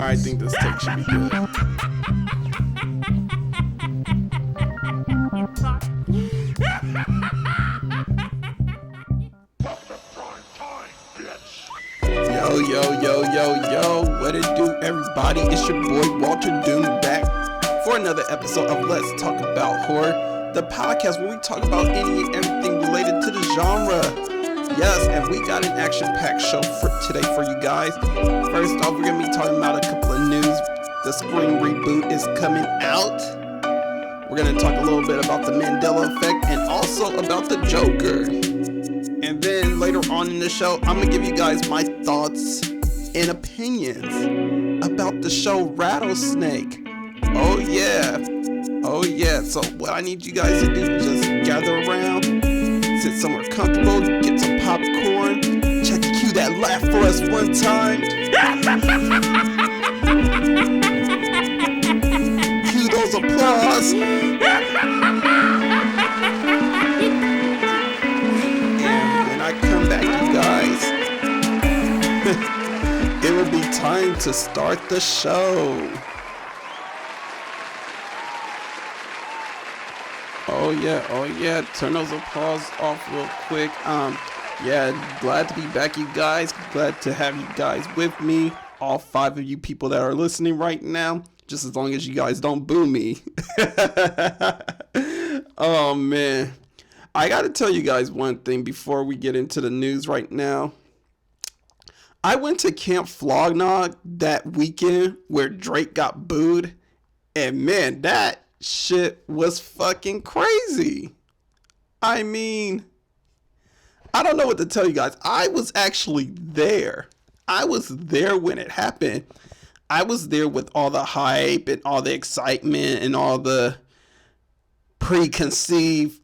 I think this take should be good. Yo, what it do, everybody? It's your boy Walterdoom back for another episode of Let's Talk About Horror, the podcast where we talk about any and everything related to the genre. Yes, and we got an action-packed show for today for you guys. First off, we're going to be talking about a couple of news. The Scream reboot is coming out. We're going to talk a little bit about the Mandela Effect and also about the Joker. And then later on in the show, I'm going to give you guys my thoughts and opinions about the show Rattlesnake. Oh yeah. So what I need you guys to do is just gather around, sit somewhere comfortable, get some popcorn, Chucky cue that laugh for us one time. Cue those applause. And when I come back, you guys, it will be time to start the show. Oh yeah, turn those applause off real quick. Glad to be back, you guys. Glad to have you guys with me. All 5 of you people that are listening right now, just as long as you guys don't boo me. Oh man, I gotta tell you guys one thing before we get into the news right now. I went to Camp Flog Gnaw that weekend where Drake got booed, and man, that shit was fucking crazy. I mean, I don't know what to tell you guys. I was actually there. I was there when it happened. I was there with all the hype and all the excitement and all the preconceived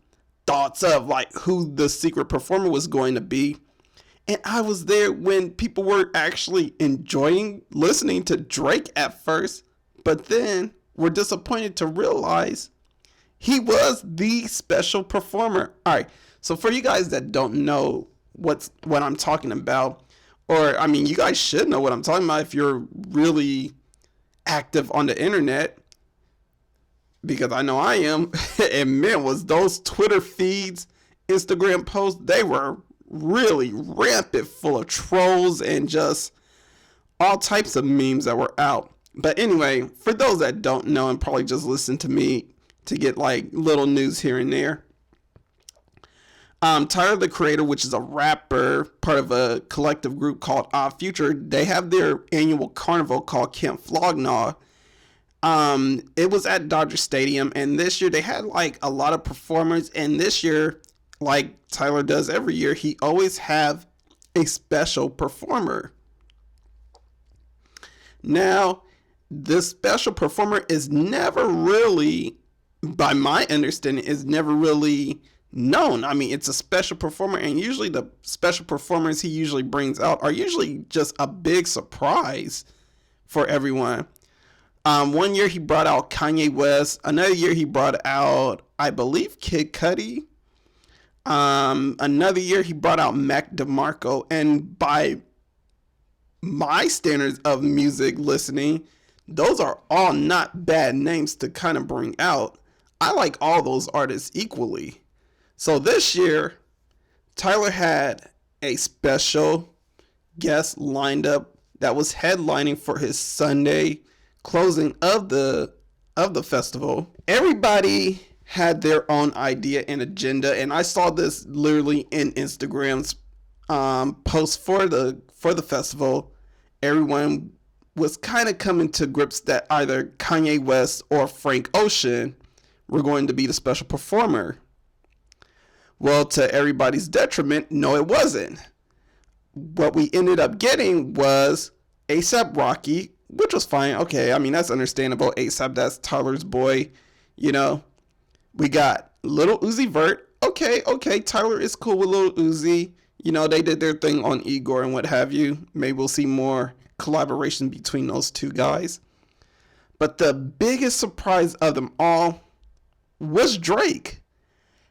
thoughts of like who the secret performer was going to be. And I was there when people were actually enjoying listening to Drake at first, but then were disappointed to realize he was the special performer. All right, so for you guys that don't know what I'm talking about, or I mean, you guys should know what I'm talking about if you're really active on the internet, because I know I am. And man, was those Twitter feeds, Instagram posts, they were really rampant full of trolls and just all types of memes that were out. But anyway, for those that don't know and probably just listen to me to get like little news here and there, Tyler the Creator, which is a rapper, part of a collective group called Odd Future, they have their annual carnival called Camp Flog Gnaw. It was at Dodger Stadium, and this year they had like a lot of performers, and this year, like Tyler does every year, he always have a special performer. Now, this special performer is never really, by my understanding, is never really known. I mean, it's a special performer, and usually the special performers he usually brings out are usually just a big surprise for everyone. One year he brought out Kanye West. Another year he brought out, I believe, Kid Cudi. Another year he brought out Mac DeMarco, and by my standards of music listening, those are all not bad names to kind of bring out. I like all those artists equally. So this year, Tyler had a special guest lined up that was headlining for his Sunday closing of the festival. Everybody had their own idea and agenda, and I saw this literally in Instagram's post for the festival. Everyone was kind of coming to grips that either Kanye West or Frank Ocean were going to be the special performer. Well, to everybody's detriment, no, it wasn't. What we ended up getting was A$AP Rocky, which was fine. Okay, I mean, that's understandable. A$AP, that's Tyler's boy, you know. We got Lil Uzi Vert. Okay, Tyler is cool with Lil Uzi. You know, they did their thing on Igor and what have you. Maybe we'll see more collaboration between those two guys. But the biggest surprise of them all was Drake.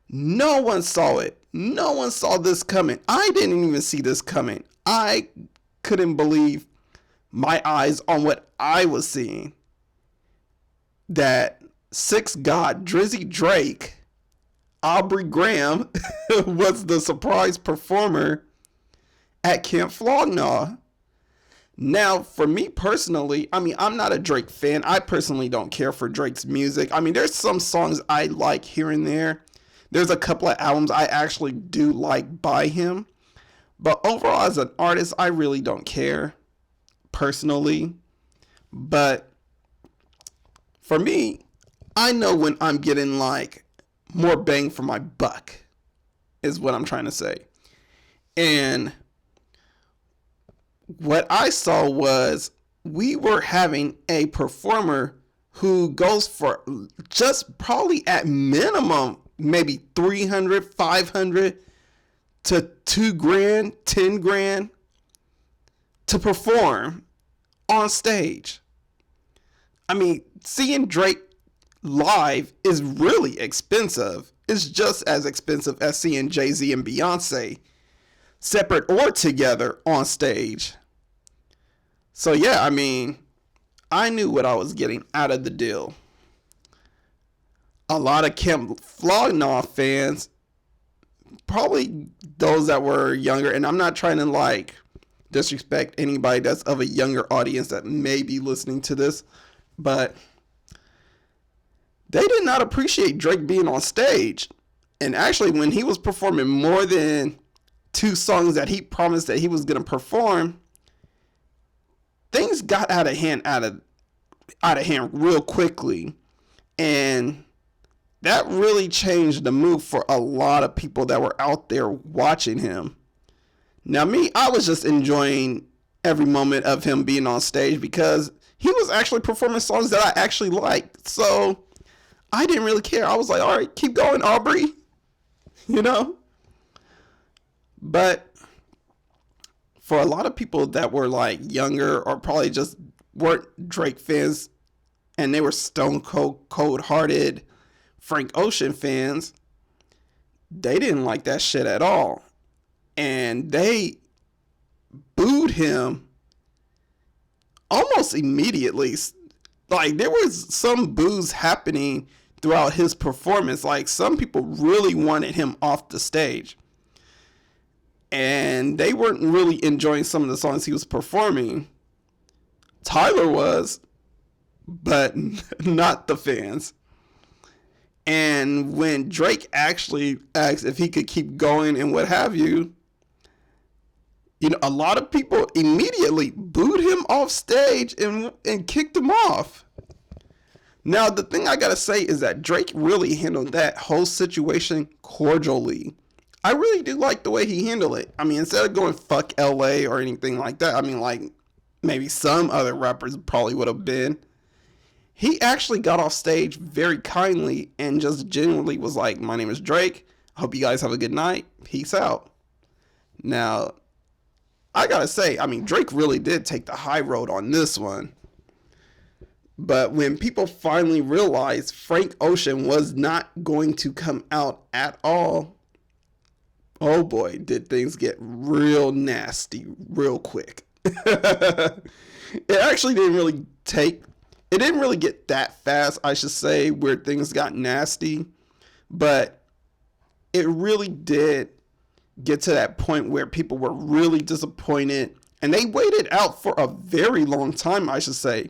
No one saw it. No one saw this coming. I didn't even see this coming. I couldn't believe my eyes on what I was seeing. That Six God, Drizzy Drake, Aubrey Graham was the surprise performer at Camp Flog Gnaw. Now, for me personally, I mean, I'm not a Drake fan. I personally don't care for Drake's music. I mean, there's some songs I like here and there. There's a couple of albums I actually do like by him. But overall, as an artist, I really don't care, personally. But for me, I know when I'm getting like more bang for my buck, is what I'm trying to say. And what I saw was we were having a performer who goes for just probably at minimum maybe 300, 500 to $2,000, 10 grand to perform on stage. I mean, seeing Drake live is really expensive. It's just as expensive as seeing Jay-Z and Beyonce separate or together on stage. So yeah, I mean, I knew what I was getting out of the deal. A lot of Camp Flog Gnaw fans, probably those that were younger, and I'm not trying to like disrespect anybody that's of a younger audience that may be listening to this, but they did not appreciate Drake being on stage. And actually, when he was performing more than 2 songs that he promised that he was going to perform, things got out of hand real quickly. And that really changed the mood for a lot of people that were out there watching him. Now me, I was just enjoying every moment of him being on stage because he was actually performing songs that I actually liked. So I didn't really care. I was like, all right, keep going, Aubrey. You know? But for a lot of people that were like younger or probably just weren't Drake fans and they were stone cold hearted Frank Ocean fans, they didn't like that shit at all. And they booed him almost immediately. Like, there was some boos happening throughout his performance. Like, some people really wanted him off the stage. And they weren't really enjoying some of the songs he was performing. Tyler was, but not the fans. And when Drake actually asked if he could keep going and what have you, you know, a lot of people immediately booed him off stage and kicked him off. Now, the thing I gotta say is that Drake really handled that whole situation cordially. I really do like the way he handled it. I mean, instead of going fuck LA or anything like that, I mean, like maybe some other rappers probably would have been, he actually got off stage very kindly and just genuinely was like, my name is Drake. I hope you guys have a good night. Peace out. Now, I gotta say, I mean, Drake really did take the high road on this one. But when people finally realized Frank Ocean was not going to come out at all, oh boy, did things get real nasty real quick. It actually didn't really it didn't really get that fast, I should say, where things got nasty. But it really did get to that point where people were really disappointed. And they waited out for a very long time, I should say.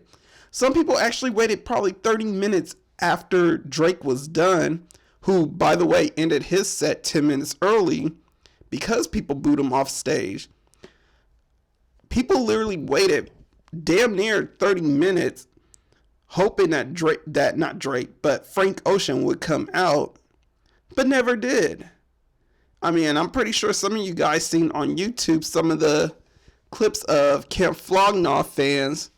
Some people actually waited probably 30 minutes after Drake was done, who, by the way, ended his set 10 minutes early because people booed him off stage. People literally waited damn near 30 minutes hoping that Frank Ocean would come out, but never did. I mean, I'm pretty sure some of you guys seen on YouTube some of the clips of Camp Flog Gnaw fans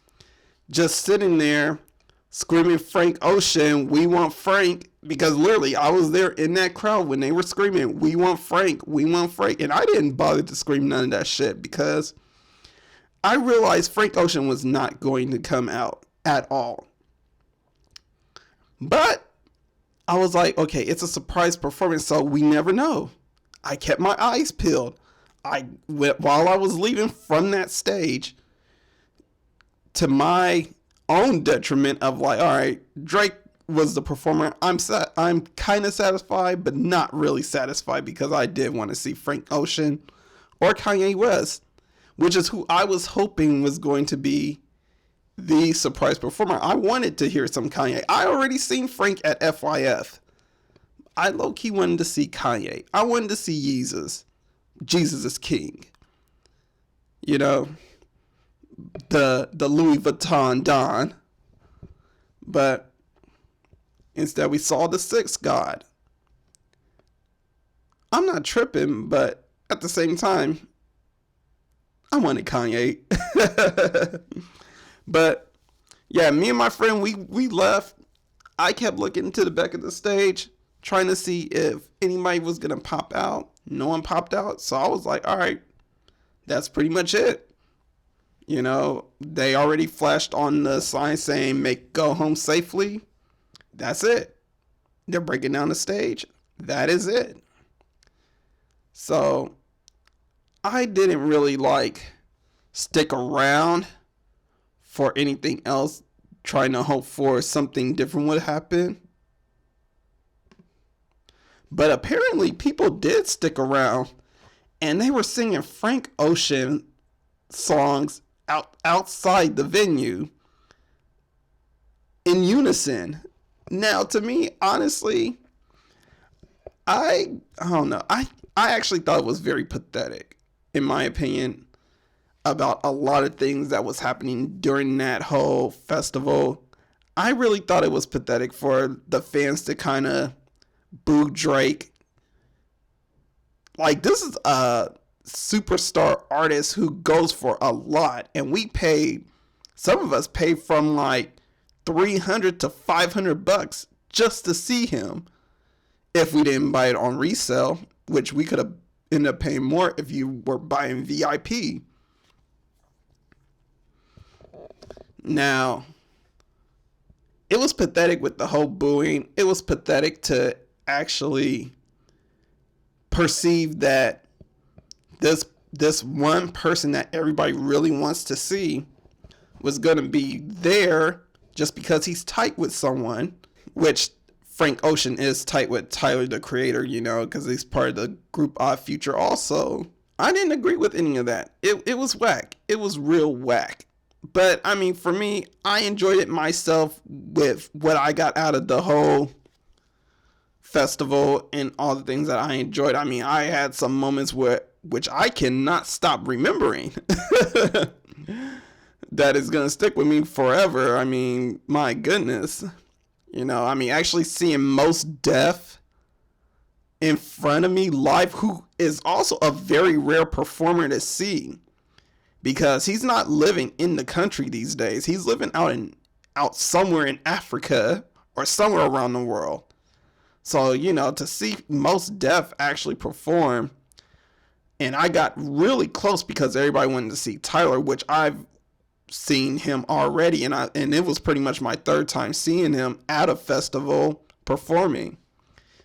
just sitting there screaming Frank Ocean, we want Frank, because literally I was there in that crowd when they were screaming, we want Frank, we want Frank, and I didn't bother to scream none of that shit because I realized Frank Ocean was not going to come out at all. But I was like, okay, it's a surprise performance, so we never know. I kept my eyes peeled. While I was leaving from that stage, to my own detriment of like, all right, Drake was the performer. I'm kind of satisfied, but not really satisfied because I did want to see Frank Ocean or Kanye West, which is who I was hoping was going to be the surprise performer. I wanted to hear some Kanye. I already seen Frank at FYF. I low-key wanted to see Kanye. I wanted to see Jesus. Jesus is King. You know, the Louis Vuitton Don. But instead we saw the sixth God. I'm not tripping, but at the same time, I wanted Kanye. But yeah, me and my friend, we left. I kept looking to the back of the stage, trying to see if anybody was going to pop out. No one popped out. So I was like, all right, that's pretty much it. You know, they already flashed on the sign saying, go home safely. That's it. They're breaking down the stage. That is it. So I didn't really stick around for anything else, trying to hope for something different would happen. But apparently people did stick around, and they were singing Frank Ocean songs outside the venue in unison. Now, to me, honestly, I don't know. I actually thought it was very pathetic, in my opinion, about a lot of things that was happening during that whole festival. I really thought it was pathetic for the fans to kind of boo Drake. Like, this is a superstar artist who goes for a lot, and some of us paid from like $300 to $500 just to see him. If we didn't buy it on resale, which we could have ended up paying more if you were buying VIP. Now, it was pathetic with the whole booing. It was pathetic to actually perceive that this one person that everybody really wants to see was going to be there just because he's tight with someone, which Frank Ocean is tight with Tyler, the Creator, you know, because he's part of the group Odd Future also. I didn't agree with any of that. It was whack. It was real whack. But, I mean, for me, I enjoyed it myself with what I got out of the whole festival and all the things that I enjoyed. I mean, I had some moments which I cannot stop remembering. That is going to stick with me forever. I mean, my goodness. You know, I mean, actually seeing Mos Def in front of me live, who is also a very rare performer to see. Because he's not living in the country these days. He's living out somewhere in Africa or somewhere around the world. So, you know, to see Mos Def actually perform, and I got really close because everybody wanted to see Tyler, which I've seen him already, and it was pretty much my third time seeing him at a festival performing.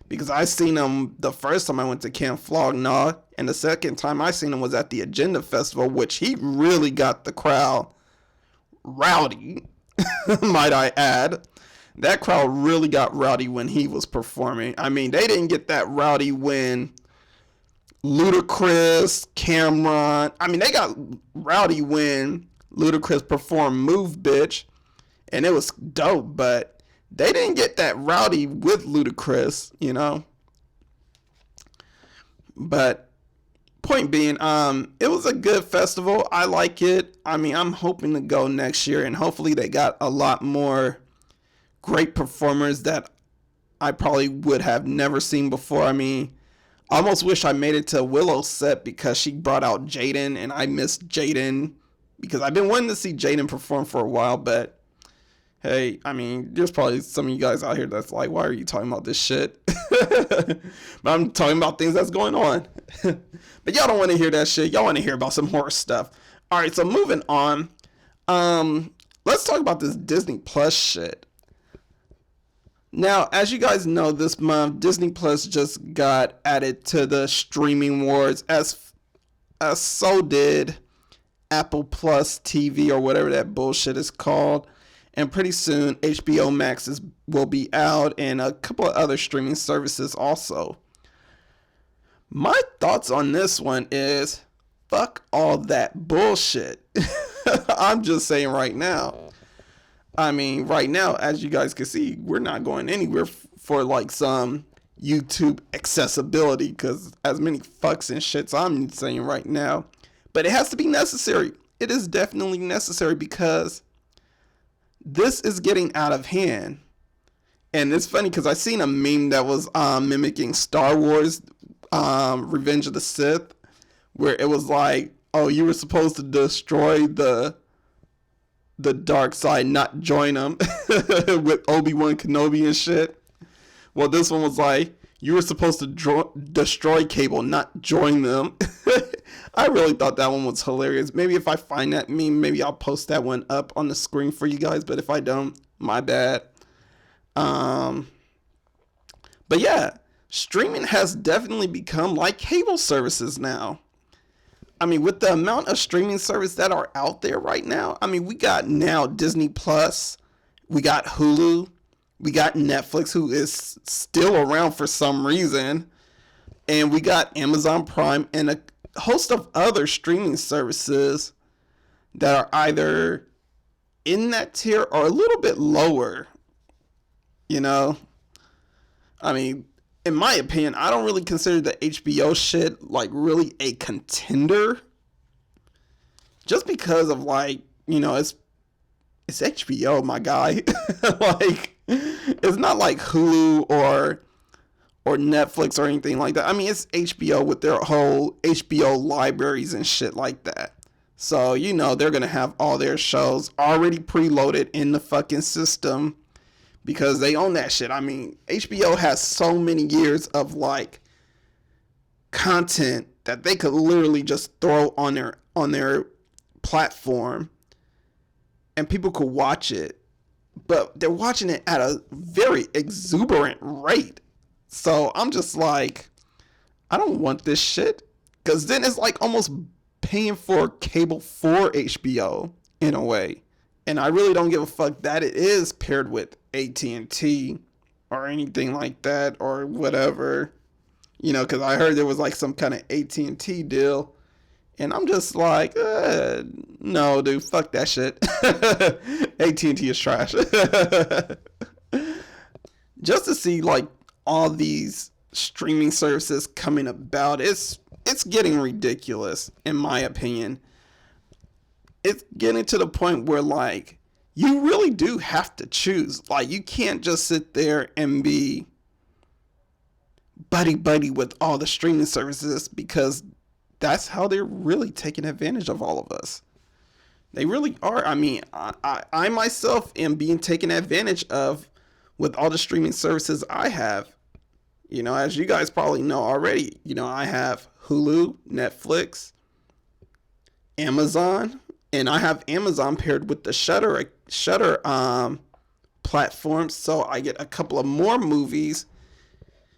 Because I seen him the first time I went to Camp Flog Gnaw, and the second time I seen him was at the Agenda Festival, which he really got the crowd rowdy, might I add. That crowd really got rowdy when he was performing. I mean, they didn't get that rowdy when Ludacris, Cameron, I mean, they got rowdy when Ludacris performed Move Bitch, and it was dope, but they didn't get that rowdy with Ludacris, you know. But point being, it was a good festival. I like it. I mean, I'm hoping to go next year, and hopefully they got a lot more great performers that I probably would have never seen before. I mean, I almost wish I made it to Willow's set because she brought out Jaden, and I missed Jaden because I've been wanting to see Jaden perform for a while, but hey, I mean, there's probably some of you guys out here that's like, why are you talking about this shit? But I'm talking about things that's going on. But y'all don't want to hear that shit. Y'all want to hear about some horror stuff. All right, so moving on. Let's talk about this Disney Plus shit. Now, as you guys know, this month, Disney Plus just got added to the streaming wars, as so did Apple Plus TV or whatever that bullshit is called. And pretty soon HBO Max will be out, and a couple of other streaming services also. My thoughts on this one is fuck all that bullshit. I'm just saying right now. I mean, right now, as you guys can see, we're not going anywhere for like some YouTube accessibility, because as many fucks and shits I'm saying right now. But it has to be necessary. It is definitely necessary, because this is getting out of hand. And it's funny because I seen a meme that was mimicking Star Wars Revenge of the Sith, where it was like, oh, you were supposed to destroy the dark side, not join them, with Obi-Wan Kenobi and shit. Well, this one was like, you were supposed to destroy Cable, not join them. I really thought that one was hilarious. Maybe if I find that meme, maybe I'll post that one up on the screen for you guys. But if I don't, my bad. But yeah, streaming has definitely become like cable services now. I mean, with the amount of streaming services that are out there right now, I mean, we got now Disney Plus, we got Hulu, we got Netflix, who is still around for some reason, and we got Amazon Prime and a host of other streaming services that are either in that tier or a little bit lower. You know, I mean, in my opinion, I don't really consider the HBO shit like really a contender, just because of like, you know, it's HBO, my guy. Like, it's not like Hulu or Netflix or anything like that. I mean, it's HBO with their whole HBO libraries and shit like that. So, you know, they're gonna have all their shows already preloaded in the fucking system, because they own that shit. I mean, HBO has so many years of like content that they could literally just throw on their platform and people could watch it. But they're watching it at a very exuberant rate. So I'm just like, I don't want this shit, because then it's like almost paying for cable for HBO in a way. And I really don't give a fuck that it is paired with AT&T or anything like that or whatever, you know, because I heard there was like some kind of AT&T deal, and I'm just like, no, dude, fuck that shit. AT&T is trash. Just to see like all these streaming services coming about, it's getting ridiculous, in my opinion. It's getting to the point where like you really do have to choose. Like, you can't just sit there and be buddy with all the streaming services, because that's how they're really taking advantage of all of us. They really are. I mean, I myself am being taken advantage of with all the streaming services I have. You know, as you guys probably know already, you know, I have Hulu, Netflix, Amazon, and I have Amazon paired with the Shudder platform, so I get a couple of more movies,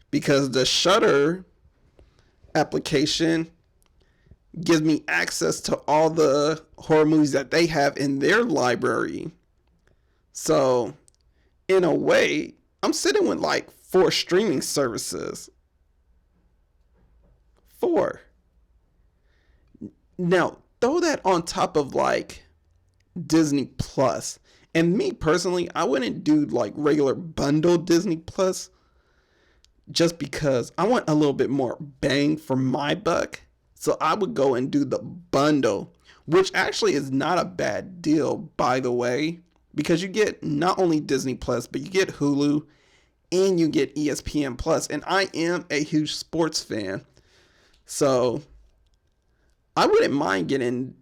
because the Shudder application gives me access to all the horror movies that they have in their library. So, in a way, I'm sitting with like 4 streaming services. 4. Now, throw that on top of like Disney Plus. And me personally, I wouldn't do like regular bundle Disney Plus, just because I want a little bit more bang for my buck. So I would go and do the bundle, which actually is not a bad deal, by the way, because you get not only Disney Plus, but you get Hulu and you get ESPN Plus. And I am a huge sports fan, so I wouldn't mind getting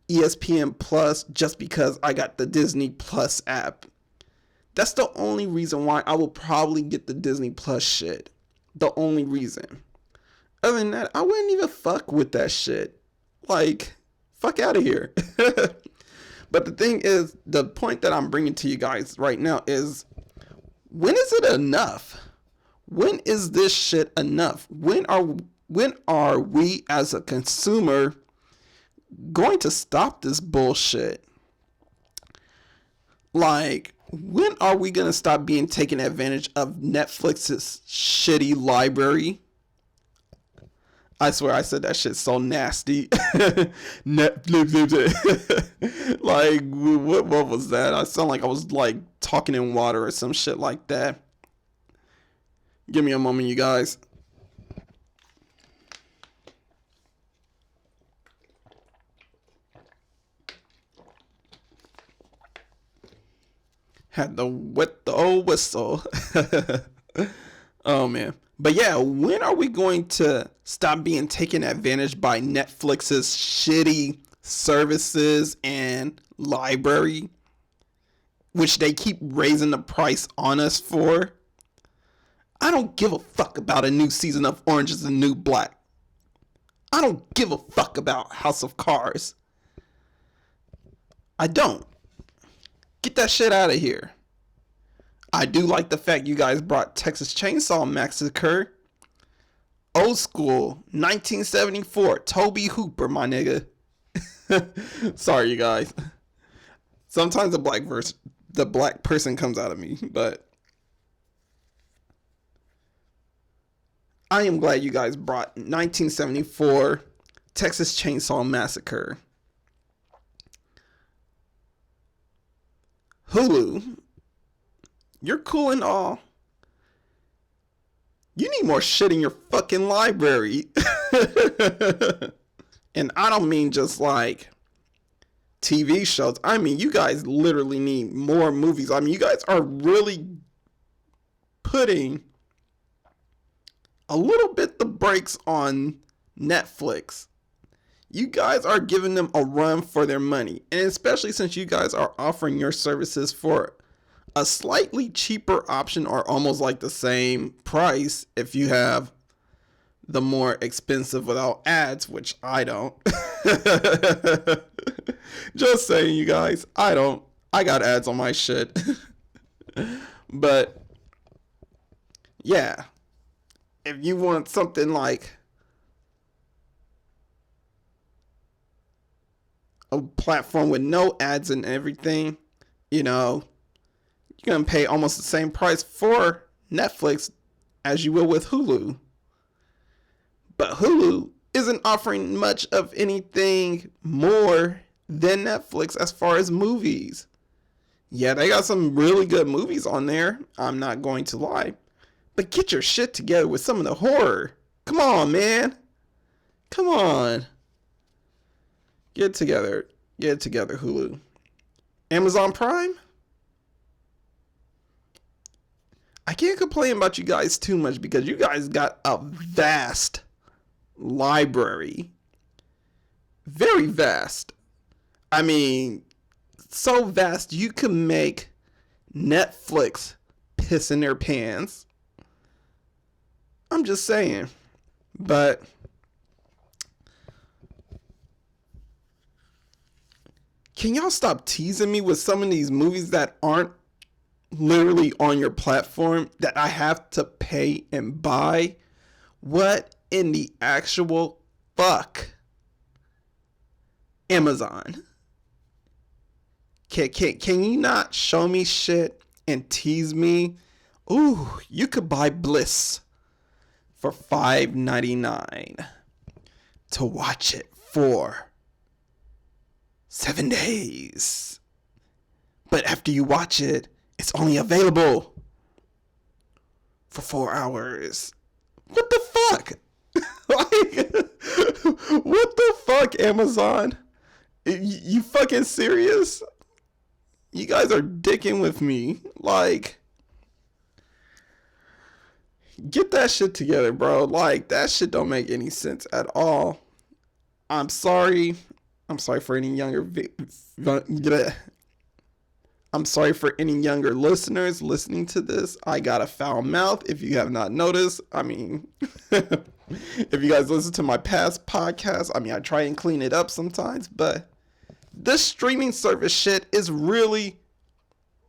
ESPN Plus just because I got the Disney Plus app. That's the only reason why I will probably get the Disney Plus shit. The only reason. Other than that, I wouldn't even fuck with that shit. Like, fuck out of here. But the thing is, the point that I'm bringing to you guys right now is, when is it enough? When is this shit enough? When are we as a consumer going to stop this bullshit? Like, when are we going to stop being taken advantage of Netflix's shitty library? I swear I said that shit so nasty. Netflix. Like, what was that? I sound like I was like talking in water or some shit like that. Give me a moment, you guys. Had to wet the old whistle. Oh, man. But yeah, when are we going to stop being taken advantage by Netflix's shitty services and library, which they keep raising the price on us for? I don't give a fuck about a new season of Orange is the New Black. I don't give a fuck about House of Cards. I don't. Get that shit out of here. I do like the fact you guys brought Texas Chainsaw Massacre. Old school, 1974, Toby Hooper, my nigga. Sorry, you guys. Sometimes the black person comes out of me, but I am glad you guys brought 1974 Texas Chainsaw Massacre. Hulu, you're cool and all. You need more shit in your fucking library. And I don't mean just like TV shows. I mean, you guys literally need more movies. I mean, you guys are really putting a little bit the brakes on Netflix. You guys are giving them a run for their money. And especially since you guys are offering your services for a slightly cheaper option or almost like the same price if you have the more expensive without ads, which I don't. Just saying, you guys, I don't. I got ads on my shit. But yeah, if you want something like a platform with no ads and everything, you know, you're going to pay almost the same price for Netflix as you will with Hulu. But Hulu isn't offering much of anything more than Netflix as far as movies. Yeah, they got some really good movies on there. I'm not going to lie. But get your shit together with some of the horror. Come on, man. Come on. Get it together. Get it together, Hulu. Amazon Prime? I can't complain about you guys too much because you guys got a vast library. Very vast. I mean, so vast you can make Netflix piss in their pants. I'm just saying. But can y'all stop teasing me with some of these movies that aren't literally on your platform that I have to pay and buy? What in the actual fuck? Amazon. Can you not show me shit and tease me? Ooh, you could buy Bliss for $5.99 to watch it for 7 days. But after you watch it, it's only available for 4 hours. What the fuck? Like, what the fuck, Amazon? You fucking serious? You guys are dicking with me. Like, get that shit together, bro. Like, that shit don't make any sense at all. I'm sorry. I'm sorry for any younger I'm sorry for any younger listeners listening to this. I got a foul mouth if you have not noticed. I mean, if you guys listen to my past podcasts, I mean, I try and clean it up sometimes, but this streaming service shit is really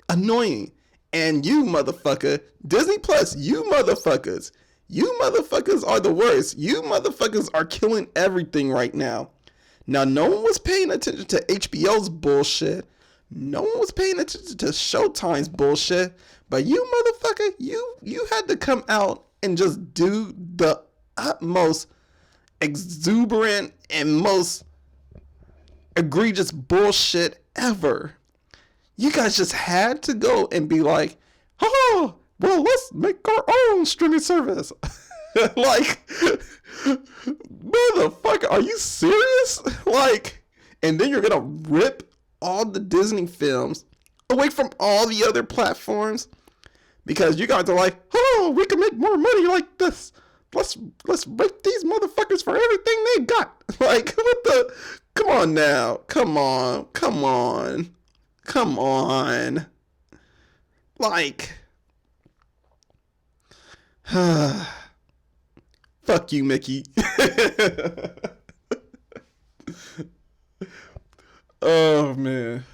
annoying. And you motherfucker, Disney Plus, you motherfuckers are the worst. You motherfuckers are killing everything right now. Now, no one was paying attention to HBO's bullshit. No one was paying attention to Showtime's bullshit. But you motherfucker, you had to come out and just do the utmost exuberant and most egregious bullshit ever. You guys just had to go and be like, oh, well, let's make our own streaming service. Like, motherfucker, are you serious? Like, and then you're gonna rip all the Disney films away from all the other platforms because you guys are like, oh, we can make more money like this. Let's rape these motherfuckers for everything they got. Like, what the? Come on now. Come on. Like, fuck you, Mickey. Oh, man.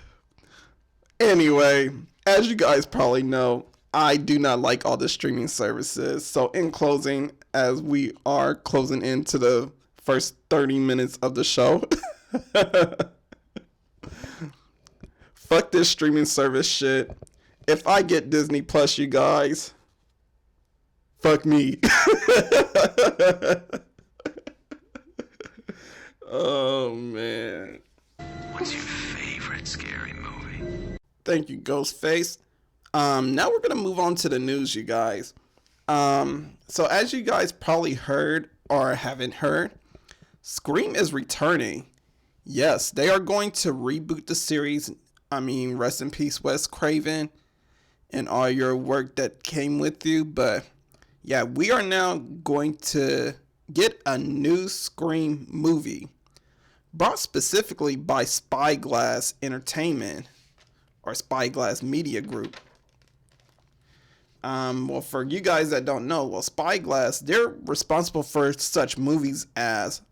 Anyway, as you guys probably know, I do not like all the streaming services. So in closing, as we are closing into the first 30 minutes of the show, fuck this streaming service shit. If I get Disney Plus, you guys, fuck me. Oh, man. What's your favorite scary movie? Thank you, Ghostface. Now we're going to move on to the news, you guys. So as you guys probably heard or haven't heard, Scream is returning. Yes, they are going to reboot the series. I mean, rest in peace, Wes Craven, and all your work that came with you. But yeah, we are now going to get a new Scream movie brought specifically by Spyglass Entertainment or Spyglass Media Group. Well, for you guys that don't know, well, Spyglass, they're responsible for such movies as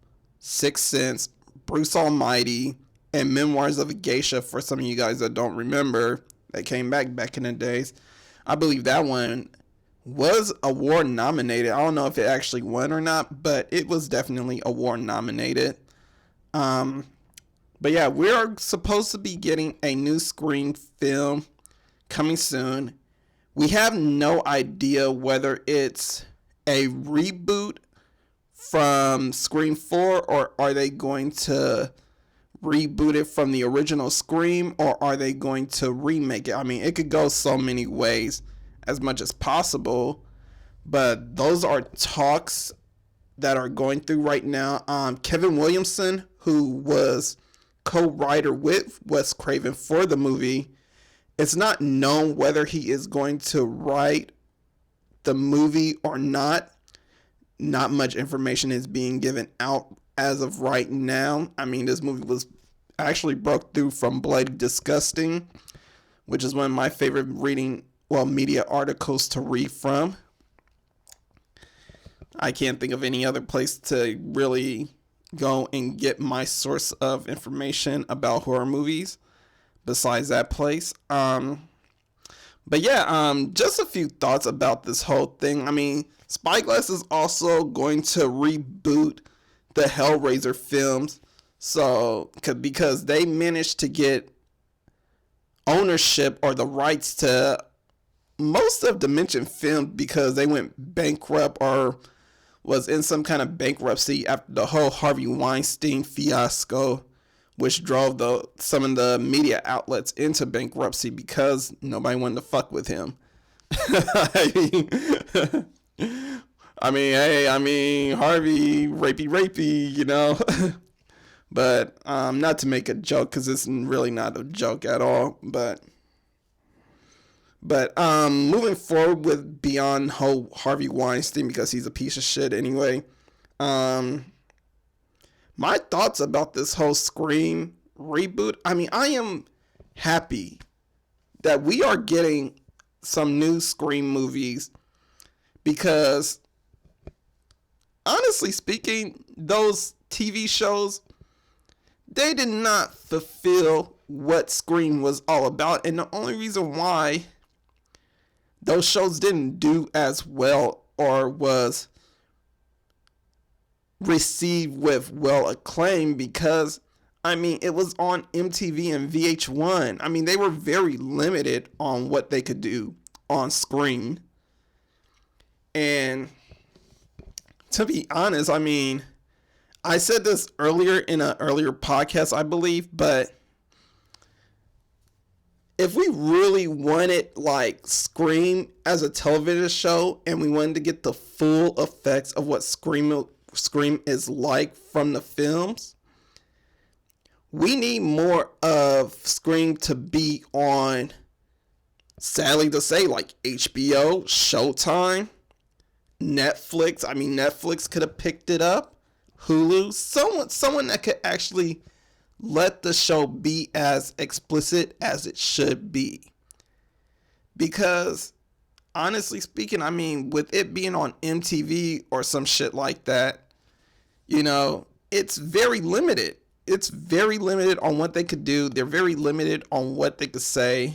Sixth Sense, Bruce Almighty, and Memoirs of a Geisha. For some of you guys that don't remember, that came back in the days. I believe that one was award nominated. I don't know if it actually won or not, but it was definitely award nominated. But yeah, we are supposed to be getting a new Scream film coming soon. We have no idea whether it's a reboot from Scream 4 or are they going to reboot it from the original Scream or are they going to remake it? I mean, it could go so many ways as much as possible, but those are talks that are going through right now. Kevin Williamson, who was co-writer with Wes Craven for the movie, it's not known whether he is going to write the movie or not. Not much information is being given out as of right now. I mean, this movie was actually broke through from Bloody Disgusting, which is one of my favorite media articles to read from. I can't think of any other place to really go and get my source of information about horror movies besides that place. But yeah, just a few thoughts about this whole thing. I mean, Spyglass is also going to reboot the Hellraiser films. So, because they managed to get ownership or the rights to most of Dimension Film because they went bankrupt or was in some kind of bankruptcy after the whole Harvey Weinstein fiasco, which drove some of the media outlets into bankruptcy because nobody wanted to fuck with him. I mean, Harvey, rapey, you know. But not to make a joke, because it's really not a joke at all. But moving forward with beyond whole Harvey Weinstein, because he's a piece of shit anyway. My thoughts about this whole Scream reboot. I mean, I am happy that we are getting some new Scream movies because, honestly speaking, those TV shows, they did not fulfill what Scream was all about. And the only reason why those shows didn't do as well or was received with well acclaim because, I mean, it was on MTV and VH1. I mean, they were very limited on what they could do on screen. And to be honest, I mean, I said this earlier in an earlier podcast, I believe, but if we really wanted like Scream as a television show and we wanted to get the full effects of what Scream is like from the films, we need more of Scream to be on, sadly to say, like HBO, Showtime, Netflix. I mean, Netflix could have picked it up. Hulu, someone that could actually let the show be as explicit as it should be. Because honestly speaking, I mean, with it being on MTV or some shit like that, you know, it's very limited. It's very limited on what they could do. They're very limited on what they could say.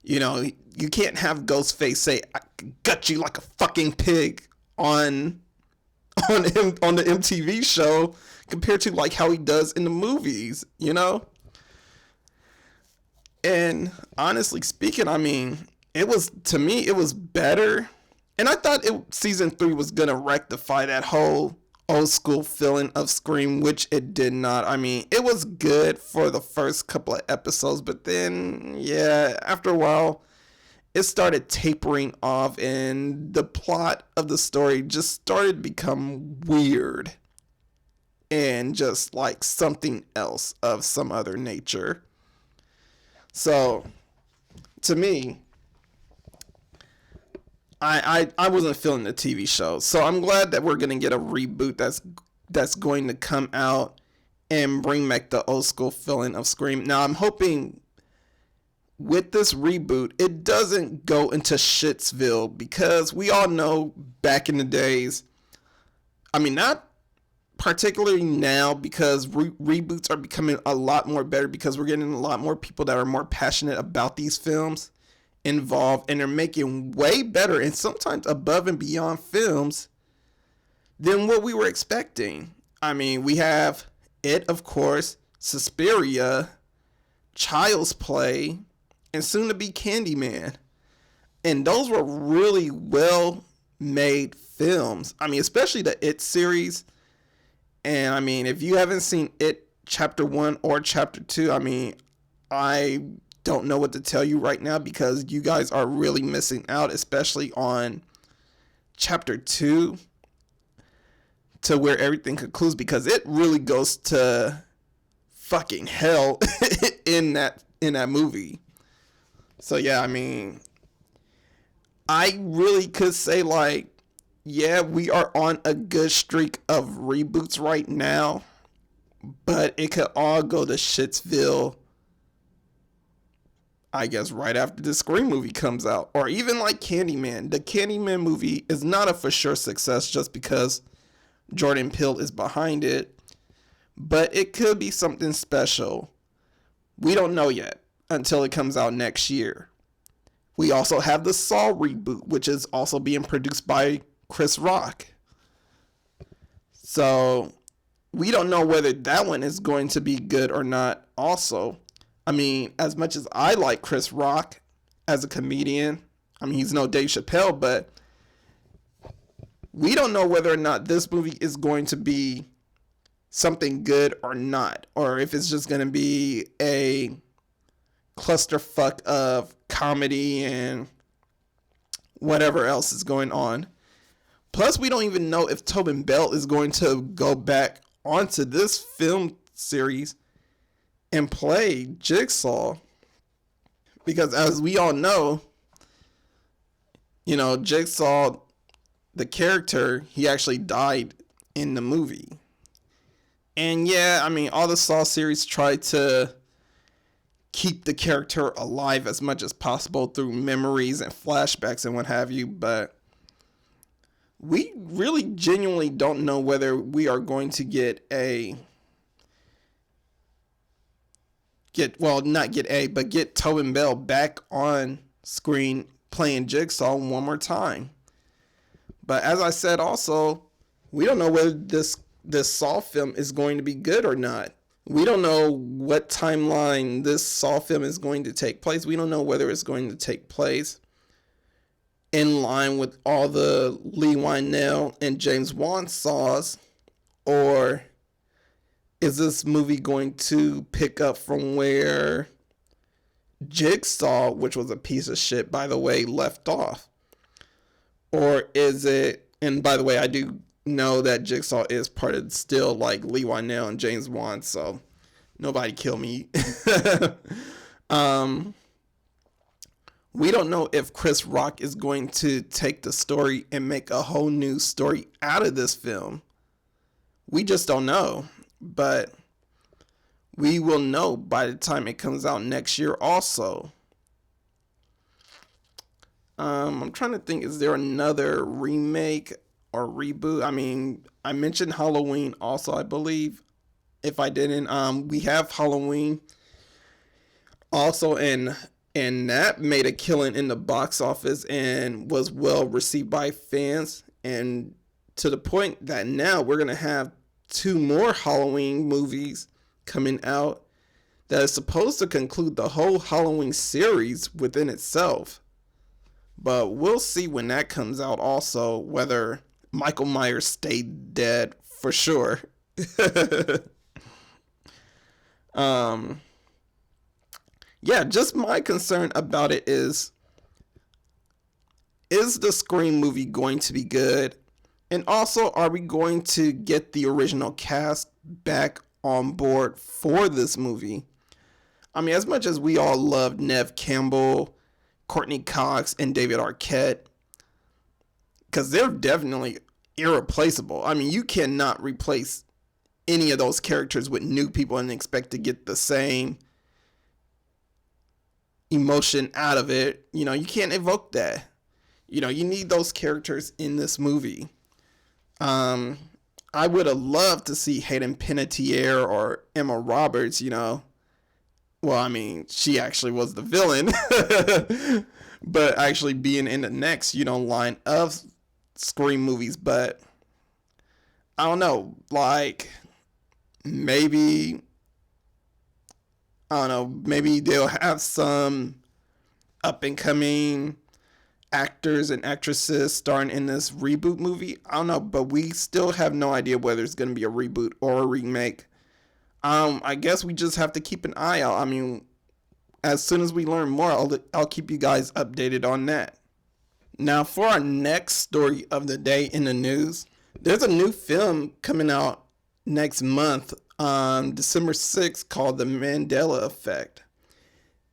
You know, you can't have Ghostface say, "I could gut you like a fucking pig" on the MTV show compared to like how he does in the movies, you know? And honestly speaking, I mean, it was better. And I thought season 3 was gonna rectify that whole old school feeling of Scream, which it did not. I mean, it was good for the first couple of episodes, but then, yeah, after a while, it started tapering off and the plot of the story just started to become weird and just like something else of some other nature. So, to me, I wasn't feeling the TV show. So I'm glad that we're going to get a reboot that's going to come out and bring back the old school feeling of Scream. Now, I'm hoping with this reboot, it doesn't go into Shitsville, because we all know back in the days, I mean, not particularly now, because reboots are becoming a lot more better because we're getting a lot more people that are more passionate about these films involved, and they're making way better and sometimes above and beyond films than what we were expecting. I mean, we have it, of course, Suspiria, Child's Play, and soon to be Candyman. And those were really well made films. I mean, especially the It series. And I mean, if you haven't seen It Chapter 1 or Chapter 2, I mean, I don't know what to tell you right now, because you guys are really missing out, especially on Chapter 2, to where everything concludes, because it really goes to fucking hell in that movie. So yeah, I mean, I really could say like, yeah, we are on a good streak of reboots right now, but it could all go to Shitsville, I guess, right after the Scream movie comes out. Or even like Candyman. The Candyman movie is not a for sure success just because Jordan Peele is behind it, but it could be something special. We don't know yet until it comes out next year. We also have the Saw reboot, which is also being produced by Chris Rock. So we don't know whether that one is going to be good or not also. I mean, as much as I like Chris Rock as a comedian, I mean, he's no Dave Chappelle, but we don't know whether or not this movie is going to be something good or not, or if it's just going to be a clusterfuck of comedy and whatever else is going on. Plus, we don't even know if Tobin Bell is going to go back onto this film series and play Jigsaw. Because as we all know, you know, Jigsaw, the character, he actually died in the movie. And yeah, I mean, all the Saw series tried to keep the character alive as much as possible through memories and flashbacks and what have you, but we really genuinely don't know whether we are going to get Tobin Bell back on screen playing Jigsaw one more time. But as I said also, We don't know whether this Saw film is going to be good or not. We don't know what timeline this Saw film is going to take place. We don't know whether it's going to take place in line with all the Lee Wynell and James Wan Saws, or is this movie going to pick up from where Jigsaw, which was a piece of shit, by the way, left off? Or is it, and by the way, I do know that Jigsaw is part of still like Lee Wynell and James Wan, so nobody kill me. We don't know if Chris Rock is going to take the story and make a whole new story out of this film. We just don't know, but we will know by the time it comes out next year also. I'm trying to think, is there another remake or reboot? I mean, I mentioned Halloween also, I believe. If I didn't, we have Halloween also, and that made a killing in the box office and was well received by fans, and to the point that now we're gonna have 2 more Halloween movies coming out that is supposed to conclude the whole Halloween series within itself. But we'll see when that comes out also, whether Michael Myers stayed dead for sure. Yeah, just my concern about it is the Scream movie going to be good? And also, are we going to get the original cast back on board for this movie? I mean, as much as we all loved Neve Campbell, Courtney Cox, and David Arquette, because they're definitely irreplaceable. I mean, you cannot replace any of those characters with new people and expect to get the same emotion out of it. You know, you can't evoke that. You know, you need those characters in this movie. I would have loved to see Hayden Panettiere or Emma Roberts, you know. Well, I mean, she actually was the villain. But actually being in the next, you know, line of Scream movies. But I don't know, like, maybe, I don't know, maybe they'll have some up and coming actors and actresses starring in this reboot movie. I don't know, but we still have no idea whether it's going to be a reboot or a remake. I guess we just have to keep an eye out. I mean, as soon as we learn more, I'll keep you guys updated on that. Now, for our next story of the day in the news, there's a new film coming out next month on December 6th called The Mandela Effect.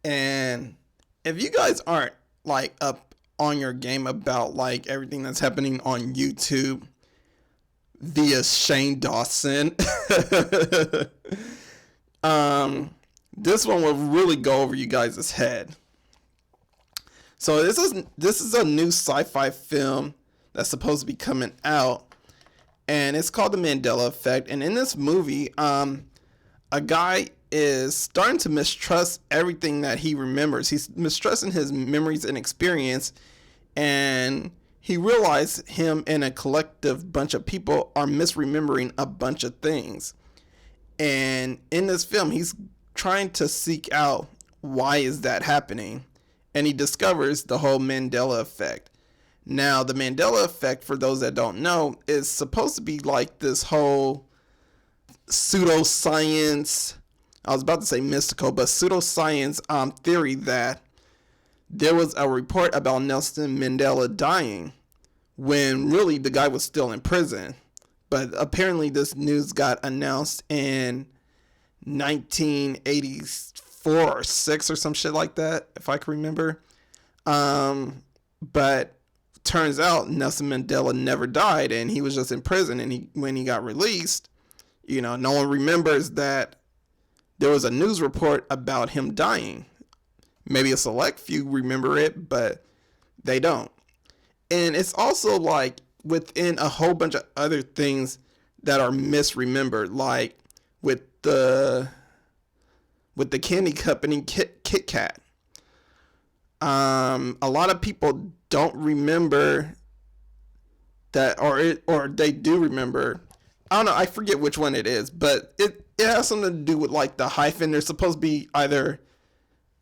And if you guys aren't like up on your game about like everything that's happening on YouTube via Shane Dawson, this one will really go over you guys' head. So this is a new sci-fi film that's supposed to be coming out, and it's called The Mandela Effect. And in this movie, a guy is starting to mistrust everything that he remembers. He's mistrusting his memories and experience, and he realized him and a collective bunch of people are misremembering a bunch of things. And in this film, he's trying to seek out why is that happening, and he discovers the whole Mandela Effect. Now, the Mandela Effect, for those that don't know, is supposed to be like this whole pseudoscience, I was about to say mystical, but pseudoscience theory that there was a report about Nelson Mandela dying when really the guy was still in prison. But apparently this news got announced in 1984 or 6 or some shit like that, if I can remember. But turns out Nelson Mandela never died, and he was just in prison. And when he got released, you know, no one remembers that there was a news report about him dying. Maybe a select few remember it, but they don't. And it's also like within a whole bunch of other things that are misremembered, like with the candy company Kit Kat. A lot of people don't remember that, or they do remember. I don't know. I forget which one it is, but it has something to do with like the hyphen. There's supposed to be either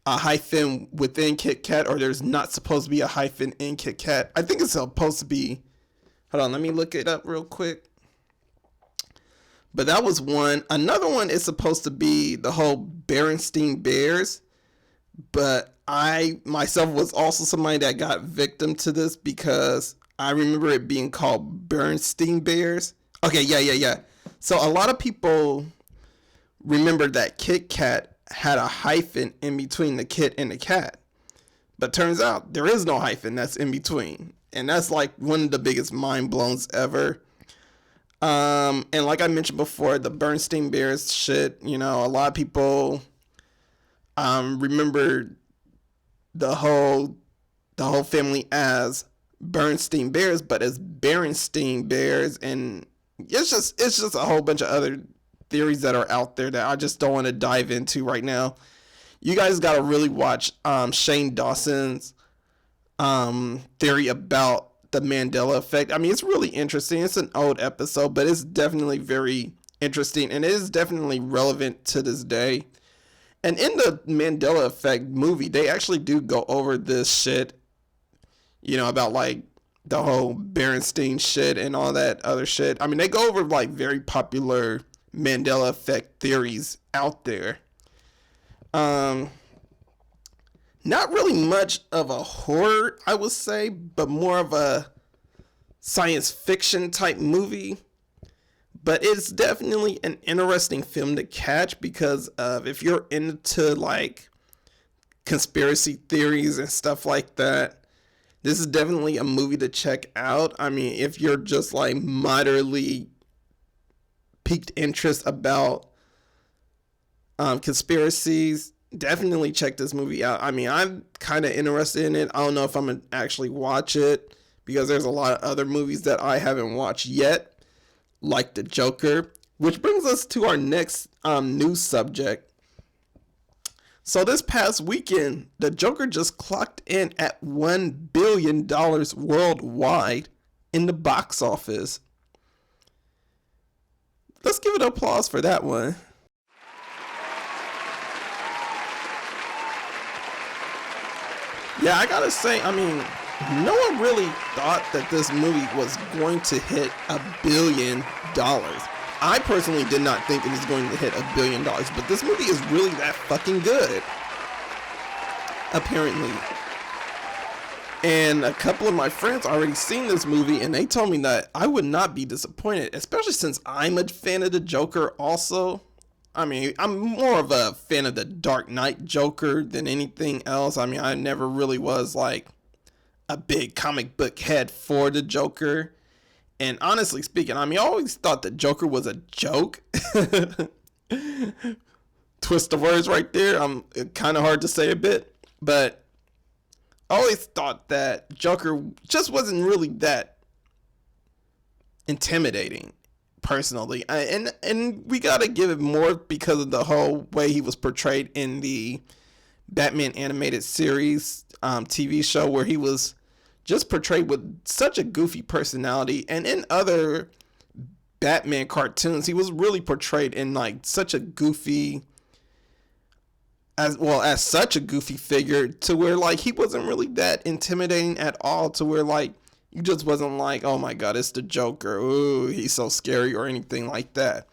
a hyphen within Kit Kat, or there's not supposed to be a hyphen in Kit Kat. I think it's supposed to be. Hold on, let me look it up real quick. But that was one. Another one is supposed to be the whole Berenstein Bears. But I myself was also somebody that got victim to this because I remember it being called Bernstein Bears. Okay, yeah. So a lot of people remember that Kit Kat had a hyphen in between the Kit and the Kat. But turns out there is no hyphen that's in between. And that's like one of the biggest mind blowns ever. And like I mentioned before, the Bernstein Bears shit, you know, a lot of people remember the whole family as Bernstein Bears, but as Berenstein Bears, and it's just a whole bunch of other theories that are out there that I just don't want to dive into right now. You guys got to really watch Shane Dawson's theory about the Mandela Effect. I mean, it's really interesting. It's an old episode, but it's definitely very interesting, and it is definitely relevant to this day. And in the Mandela Effect movie, they actually do go over this shit, you know, about like the whole Berenstein shit and all that other shit. I mean, they go over like very popular Mandela Effect theories out there. Not really much of a horror, I would say, but more of a science fiction type movie. But it's definitely an interesting film to catch because of if you're into like conspiracy theories and stuff like that, this is definitely a movie to check out. I mean, if you're just like moderately piqued interest about conspiracies, definitely check this movie out. I mean, I'm kind of interested in it. I don't know if I'm going to actually watch it because there's a lot of other movies that I haven't watched yet, like The Joker, which brings us to our next news subject. So this past weekend, The Joker just clocked in at $1 billion worldwide in the box office. Let's give it an applause for that one. Yeah, I gotta say, I mean, no one really thought that this movie was going to hit $1 billion. I personally did not think it was going to hit $1 billion, but this movie is really that fucking good, apparently. And a couple of my friends already seen this movie, and they told me that I would not be disappointed, especially since I'm a fan of the Joker also. I mean, I'm more of a fan of the Dark Knight Joker than anything else. I mean, I never really was like a big comic book head for the Joker. And honestly speaking, I mean, I always thought the Joker was a joke. Twist of words right there. Kind of hard to say a bit. But I always thought that Joker just wasn't really that intimidating. Personally, and we gotta give it more because of the whole way he was portrayed in the Batman animated series TV show, where he was just portrayed with such a goofy personality, and in other Batman cartoons he was really portrayed in like such a goofy as such a goofy figure, to where like he wasn't really that intimidating at all, to where like you just wasn't like, oh my god, it's the Joker, ooh, he's so scary, or anything like that.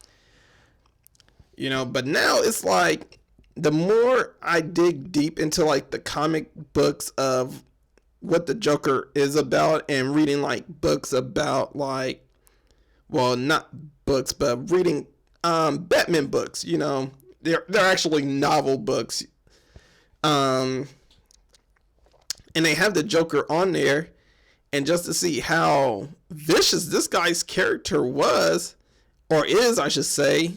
You know, but now it's like, the more I dig deep into like the comic books of what the Joker is about, and reading like books about like, well, not books, but reading Batman books, you know, they're actually novel books. And they have the Joker on there. And just to see how vicious this guy's character was, or is, I should say,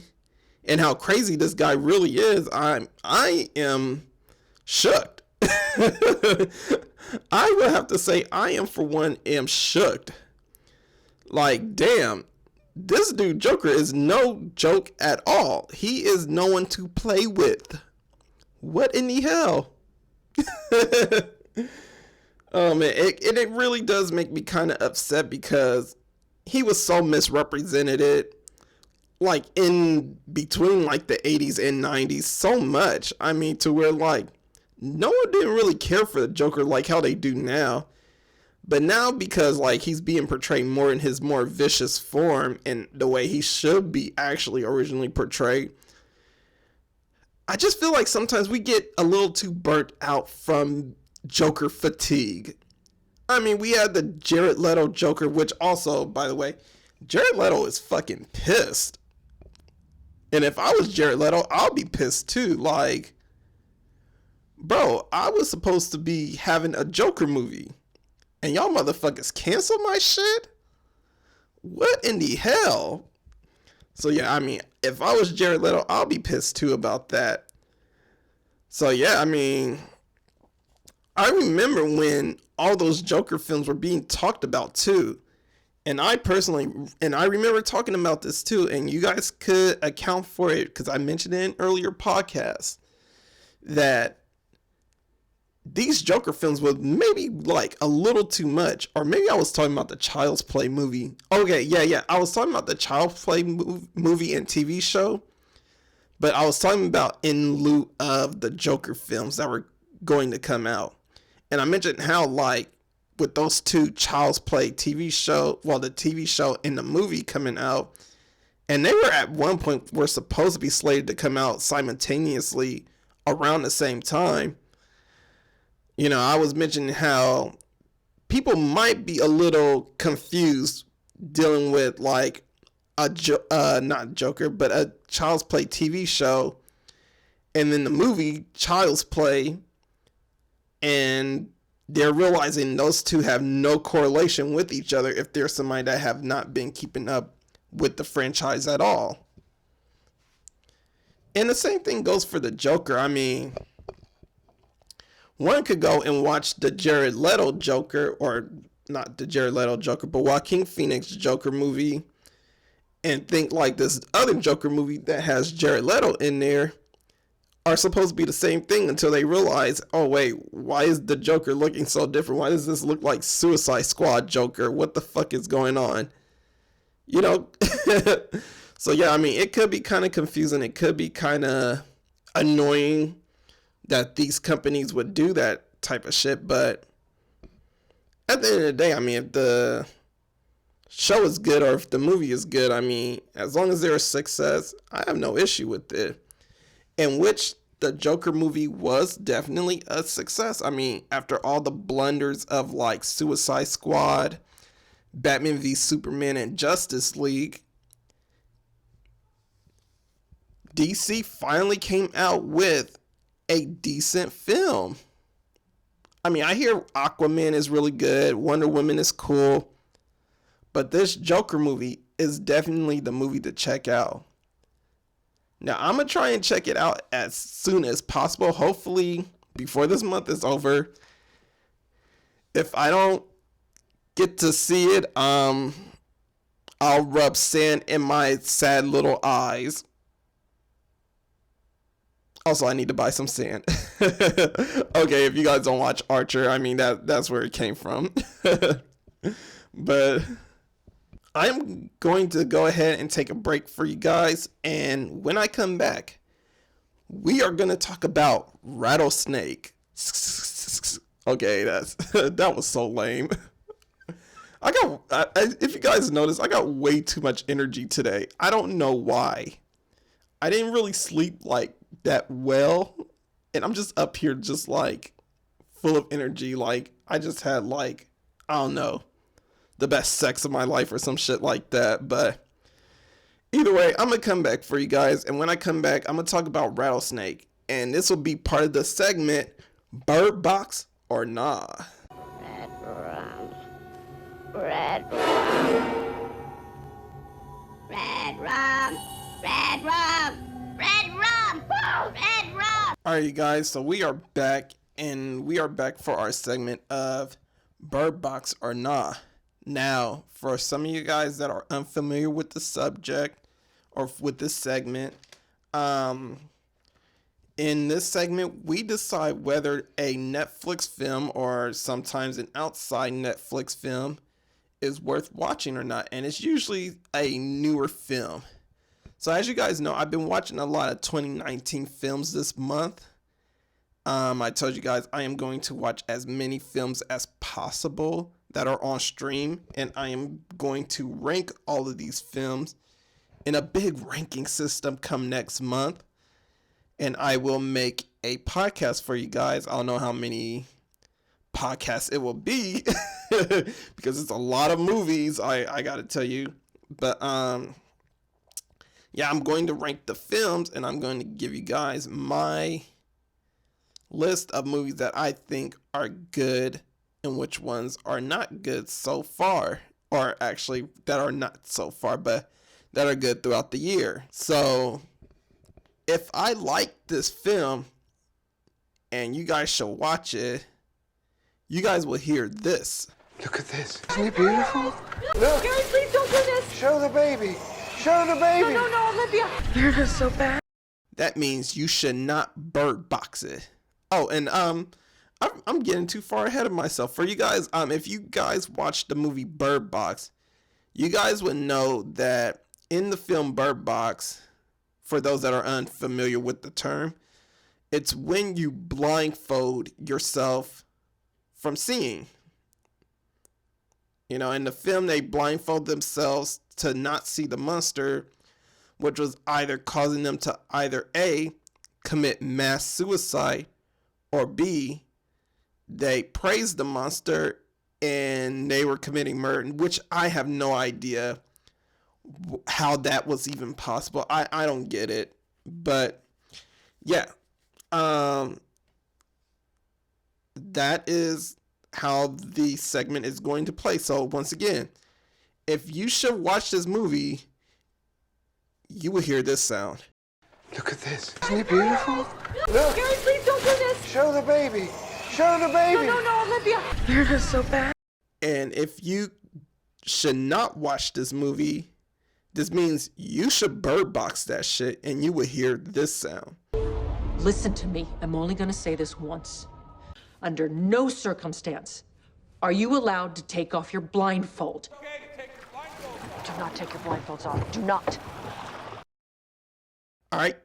and how crazy this guy really is, I am shooked. I would have to say I am, for one, am shooked. Like, damn, this dude Joker is no joke at all. He is no one to play with. What in the hell? Oh man, it really does make me kind of upset, because he was so misrepresented, like in between like the 80s and 90s so much. I mean, to where like no one didn't really care for the Joker like how they do now. But now, because like he's being portrayed more in his more vicious form and the way he should be actually originally portrayed, I just feel like sometimes we get a little too burnt out from Joker fatigue. I mean, we had the Jared Leto Joker, which also, by the way, Jared Leto is fucking pissed. And if I was Jared Leto, I'll be pissed too. Like, bro, I was supposed to be having a Joker movie, and y'all motherfuckers cancel my shit? What in the hell? So yeah, I mean, if I was Jared Leto, I'll be pissed too about that. So yeah, I mean, I remember when all those Joker films were being talked about too. And I remember talking about this too, and you guys could account for it because I mentioned it in earlier podcasts that these Joker films were maybe like a little too much, or maybe I was talking about the Child's Play movie. Okay, yeah, I was talking about the Child's Play movie and TV show, but I was talking about in lieu of the Joker films that were going to come out. And I mentioned how like with those two Child's Play TV show, well, the TV show and the movie coming out, and they were at one point were supposed to be slated to come out simultaneously around the same time. You know, I was mentioning how people might be a little confused dealing with like not Joker, but a Child's Play TV show, and then the movie Child's Play, and they're realizing those two have no correlation with each other if there's somebody that have not been keeping up with the franchise at all. And the same thing goes for the Joker. I mean, one could go and watch the Jared Leto Joker, or not the Jared Leto Joker, but Joaquin Phoenix Joker movie, and think like this other Joker movie that has Jared Leto in there are supposed to be the same thing until they realize, oh wait, why is the Joker looking so different? Why does this look like Suicide Squad Joker? What the fuck is going on? You know? So yeah, I mean, it could be kind of confusing. It could be kind of annoying that these companies would do that type of shit. But at the end of the day, I mean, if the show is good or if the movie is good, I mean, as long as they're a success, I have no issue with it. In which the Joker movie was definitely a success. I mean, after all the blunders of like Suicide Squad, Batman v Superman, and Justice League, DC finally came out with a decent film. I mean, I hear Aquaman is really good, Wonder Woman is cool, but this Joker movie is definitely the movie to check out. Now, I'm going to try and check it out as soon as possible. Hopefully, before this month is over. If I don't get to see it, I'll rub sand in my sad little eyes. Also, I need to buy some sand. Okay, if you guys don't watch Archer, I mean, that's where it came from. But I'm going to go ahead and take a break for you guys, and when I come back, we are going to talk about Rattlesnake. Okay, that was so lame. If you guys notice, I got way too much energy today. I don't know why. I didn't really sleep like that well, and I'm just up here just like full of energy. Like I just had like, I don't know, the best sex of my life or some shit like that. But either way, I'm gonna come back for you guys, and when I come back, I'm gonna talk about Rattlesnake, and this will be part of the segment Bird Box or Nah. Red rum. Red rum. Red rum. Red rum. Red rum. Red rum. Alright, you guys, so we are back, and we are back for our segment of Bird Box or Nah. Now, for some of you guys that are unfamiliar with the subject or with this segment, in this segment, we decide whether a Netflix film or sometimes an outside Netflix film is worth watching or not, and it's usually a newer film. So as you guys know, I've been watching a lot of 2019 films this month. I told you guys I am going to watch as many films as possible that are on stream, and I am going to rank all of these films in a big ranking system come next month. And I will make a podcast for you guys. I don't know how many podcasts it will be because it's a lot of movies, I gotta tell you. But yeah, I'm going to rank the films, and I'm going to give you guys my list of movies that I think are good and which ones are not good so far, or actually that are not so far, but that are good throughout the year. So if I like this film and you guys should watch it, you guys will hear this. Look at this. Isn't it beautiful? Look. Gary, please don't do this. Show the baby. Show the baby. No, Olivia. You're just so bad. That means you should not bird box it. Oh, and I'm getting too far ahead of myself. For you guys, if you guys watched the movie Bird Box, you guys would know that in the film Bird Box, for those that are unfamiliar with the term, it's when you blindfold yourself from seeing. You know, in the film, they blindfold themselves to not see the monster, which was either causing them to either A, commit mass suicide, or B, they praised the monster and they were committing murder, which I have no idea how that was even possible. I don't get it. But yeah, that is how the segment is going to play. So once again, if you should watch this movie, you will hear this sound. Look at this. Isn't it beautiful? Look. Gary, please don't do this. Show the baby. Show the baby. No, Olivia. You're just so bad. And if you should not watch this movie, this means you should bird box that shit and you will hear this sound. Listen to me. I'm only going to say this once. Under no circumstance are you allowed to take off your blindfold. Okay to take your blindfold. Do not take your blindfolds off. Do not. All right,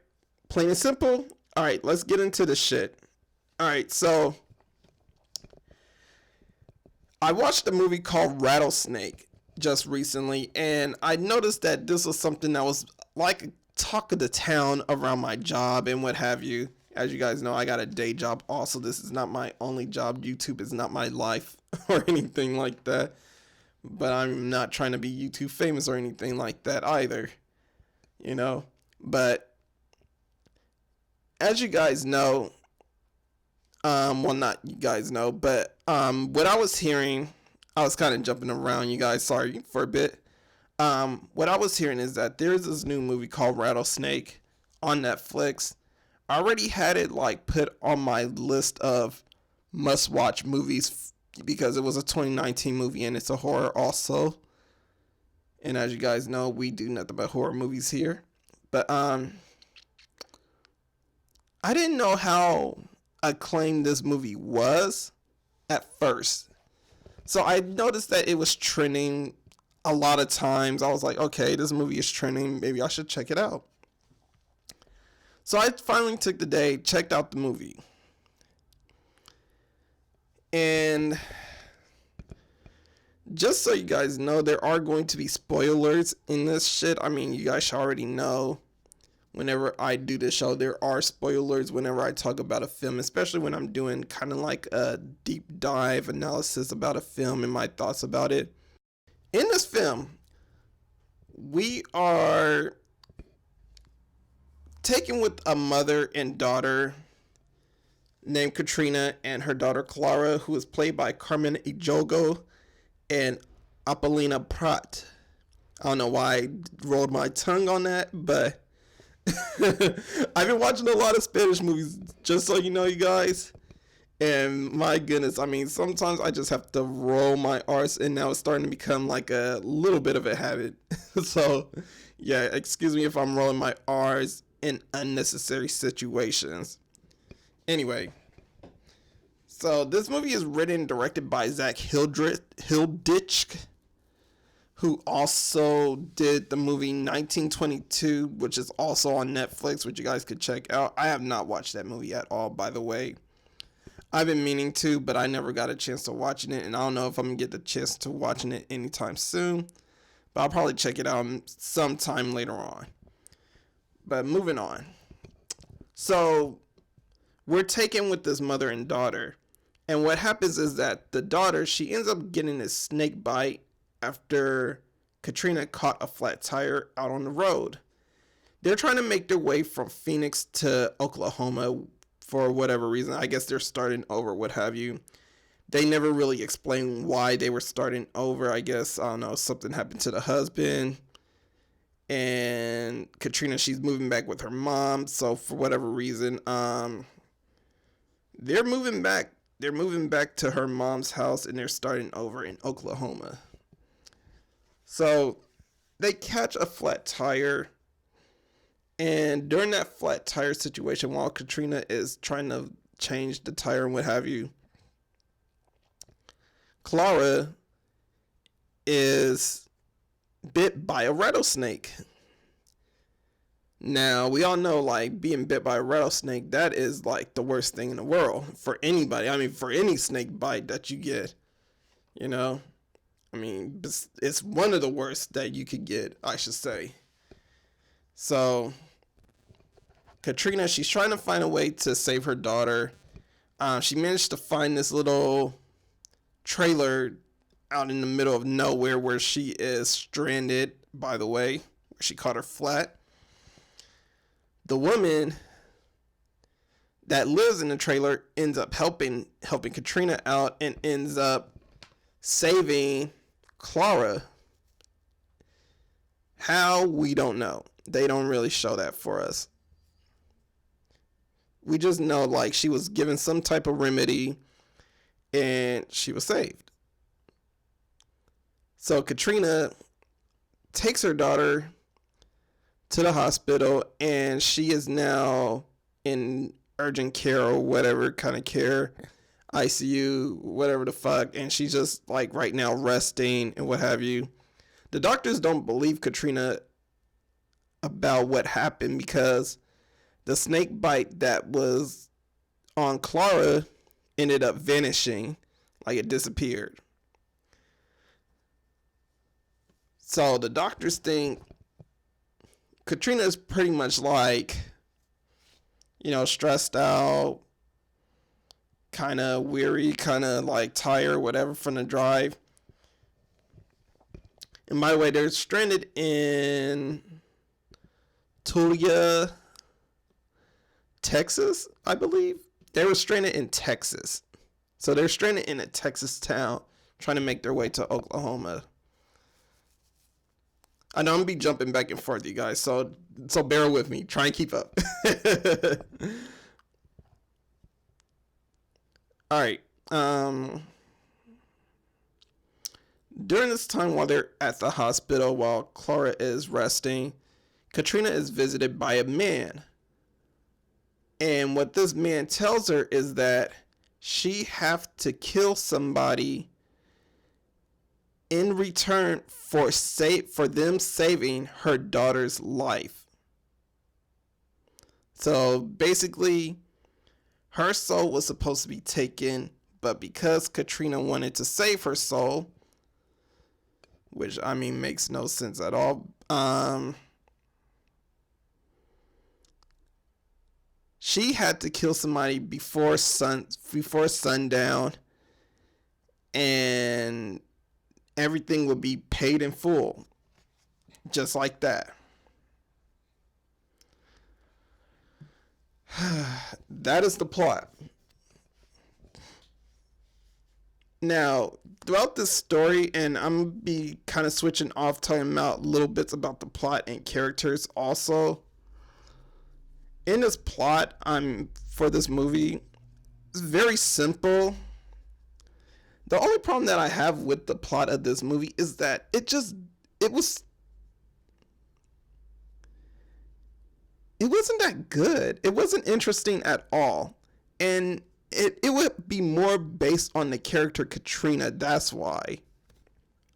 plain and simple. All right, let's get into the shit. All right, so I watched a movie called Rattlesnake just recently, and I noticed that this was something that was like talk of the town around my job and what have you. As you guys know, I got a day job also. This is not my only job. YouTube is not my life or anything like that. But I'm not trying to be YouTube famous or anything like that either. You know? But as you guys know, well, not you guys know, but what I was hearing, I was kind of jumping around, you guys, sorry for a bit. What I was hearing is that there's this new movie called Rattlesnake on Netflix. I already had it like put on my list of must-watch movies because it was a 2019 movie and it's a horror also. And as you guys know, we do nothing but horror movies here. But I didn't know how acclaimed this movie was at first. So I noticed that it was trending a lot of times. I was like, okay, this movie is trending. Maybe I should check it out. So I finally took the day, checked out the movie. And just so you guys know, there are going to be spoilers in this shit. I mean, you guys should already know. Whenever I do this show, there are spoilers whenever I talk about a film, especially when I'm doing kind of like a deep dive analysis about a film and my thoughts about it. In this film, we are taken with a mother and daughter named Katrina and her daughter Clara, who is played by Carmen Ejogo and Apolina Prat. I don't know why I rolled my tongue on that, but I've been watching a lot of Spanish movies, just so you know, you guys. And my goodness, I mean, sometimes I just have to roll my R's, and now it's starting to become like a little bit of a habit. So, yeah, excuse me if I'm rolling my R's in unnecessary situations. Anyway, so this movie is written and directed by Zach Hilditch. who also did the movie 1922, which is also on Netflix, which you guys could check out. I have not watched that movie at all, by the way. I've been meaning to, but I never got a chance to watching it, and I don't know if I'm going to get the chance to watching it anytime soon, but I'll probably check it out sometime later on. But moving on. So, we're taken with this mother and daughter, and what happens is that the daughter, she ends up getting a snake bite after Katrina caught a flat tire out on the road. They're trying to make their way from Phoenix to Oklahoma for whatever reason. I guess they're starting over, what have you. They never really explain why they were starting over. I guess, I don't know, something happened to the husband. And Katrina, she's moving back with her mom. So for whatever reason, they're moving back. They're moving back to her mom's house, and they're starting over in Oklahoma. So they catch a flat tire, and during that flat tire situation, while Katrina is trying to change the tire and what have you, Clara is bit by a rattlesnake. Now, we all know, like, being bit by a rattlesnake, that is, like, the worst thing in the world for anybody. I mean, for any snake bite that you get, you know? I mean, it's one of the worst that you could get, I should say. So, Katrina, she's trying to find a way to save her daughter. She managed to find this little trailer out in the middle of nowhere where she is stranded, by the way, where she caught her flat. The woman that lives in the trailer ends up helping Katrina out and ends up saving Clara. How? We don't know. They don't really show that for us. We just know, like, she was given some type of remedy and she was saved. So Katrina takes her daughter to the hospital, and she is now in urgent care or whatever kind of care, ICU, whatever the fuck, and she's just, like, right now resting and what have you. The doctors don't believe Katrina about what happened because the snake bite that was on Clara ended up vanishing, like it disappeared. So the doctors think Katrina is pretty much like, you know, stressed out, kind of weary, kind of like tired, whatever, from the drive. And by the way, they're stranded in Tulia, Texas, I believe. They were stranded in Texas. So they're stranded in a Texas town trying to make their way to Oklahoma. I know I'm going to be jumping back and forth, you guys, so bear with me. Try and keep up. All right. During this time while they're at the hospital, while Clara is resting, Katrina is visited by a man. And what this man tells her is that she have to kill somebody in return for them saving her daughter's life. So basically, her soul was supposed to be taken, but because Katrina wanted to save her soul, which, I mean, makes no sense at all, she had to kill somebody before sundown, and everything would be paid in full, just like that. That is the plot. Now, throughout this story, and I'm going to be kind of switching off, talking about little bits about the plot and characters also. In this plot, for this movie, it's very simple. The only problem that I have with the plot of this movie is that it wasn't that good. It wasn't interesting at all. And it would be more based on the character Katrina. That's why.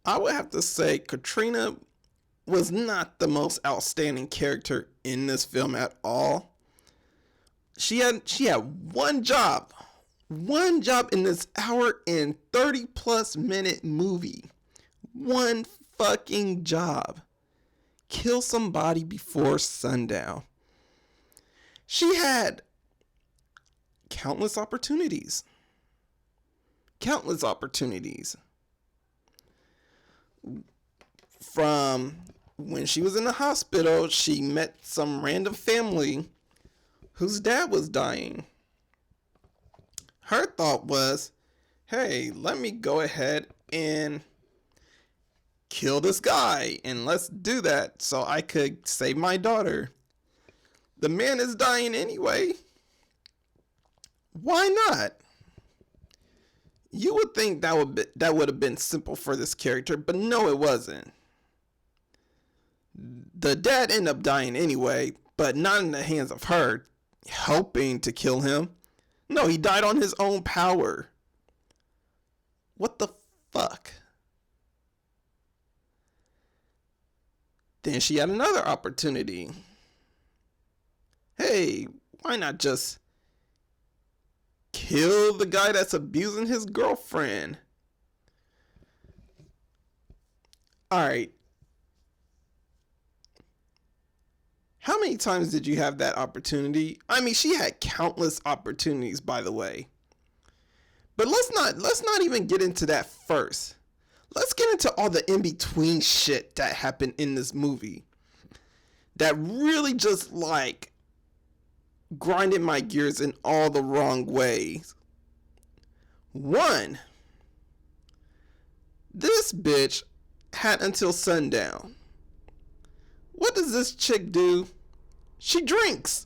I would have to say Katrina was not the most outstanding character in this film at all. She had one job in this hour and 30 plus minute movie. One fucking job. Kill somebody before sundown. She had countless opportunities. From when she was in the hospital, she met some random family whose dad was dying. Her thought was, hey, let me go ahead and kill this guy, and let's do that so I could save my daughter. The man is dying anyway. Why not? You would think that would have been simple for this character, but no, it wasn't. The dad ended up dying anyway, but not in the hands of her helping to kill him. No, he died on his own power. What the fuck? Then she had another opportunity. Hey, why not just kill the guy that's abusing his girlfriend? Alright. How many times did you have that opportunity? I mean, she had countless opportunities, by the way. But let's not even get into that first. Let's get into all the in-between shit that happened in this movie. That really just like grinded my gears in all the wrong ways. One, this bitch had until sundown. What does this chick do? She drinks.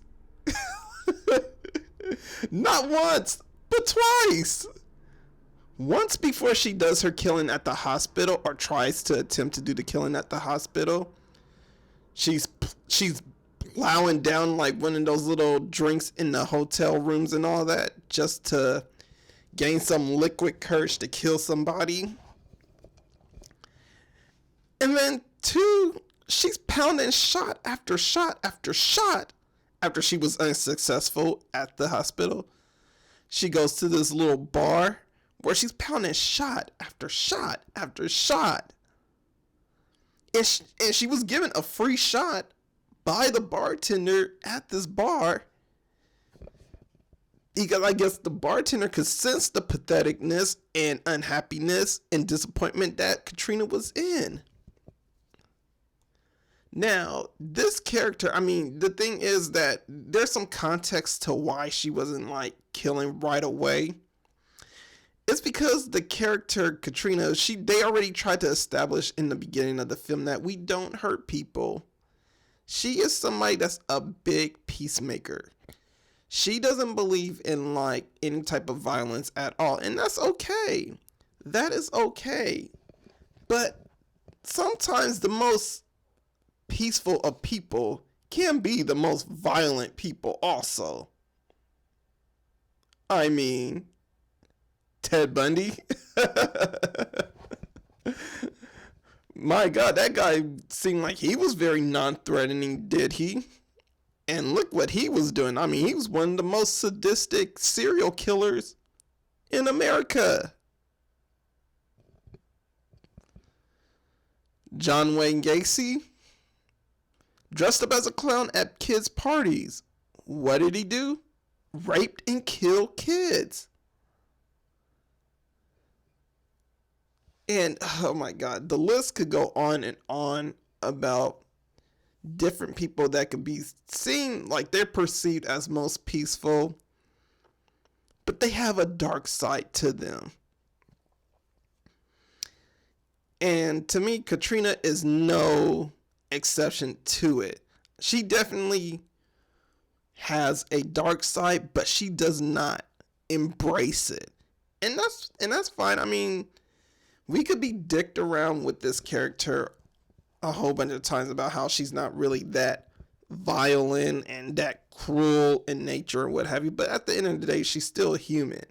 Not once, but twice. Once before she does her killing at the hospital, or tries to attempt to do the killing at the hospital. She's plowing down like one of those little drinks in the hotel rooms and all that, just to gain some liquid courage to kill somebody. And then two, she's pounding shot after shot after shot after she was unsuccessful at the hospital. She goes to this little bar where she's pounding shot after shot after shot. And she was given a free shot by the bartender at this bar. Because I guess the bartender could sense the patheticness and unhappiness and disappointment that Katrina was in. Now, this character, I mean, the thing is that there's some context to why she wasn't like killing right away. It's because the character Katrina, they already tried to establish in the beginning of the film that we don't hurt people. She is somebody that's a big peacemaker. She doesn't believe in like any type of violence at all, and that's okay. That is okay. But sometimes the most peaceful of people can be the most violent people also. I mean, Ted Bundy. My God, that guy seemed like he was very non-threatening, did he? And look what he was doing. I mean, he was one of the most sadistic serial killers in America. John Wayne Gacy, dressed up as a clown at kids' parties. What did he do? Raped and killed kids. And, oh my God, the list could go on and on about different people that could be seen like they're perceived as most peaceful, but they have a dark side to them. And to me, Katrina is no exception to it. She definitely has a dark side, but she does not embrace it. And that's fine. I mean, we could be dicked around with this character a whole bunch of times about how she's not really that violent and that cruel in nature and what have you, but at the end of the day, she's still human.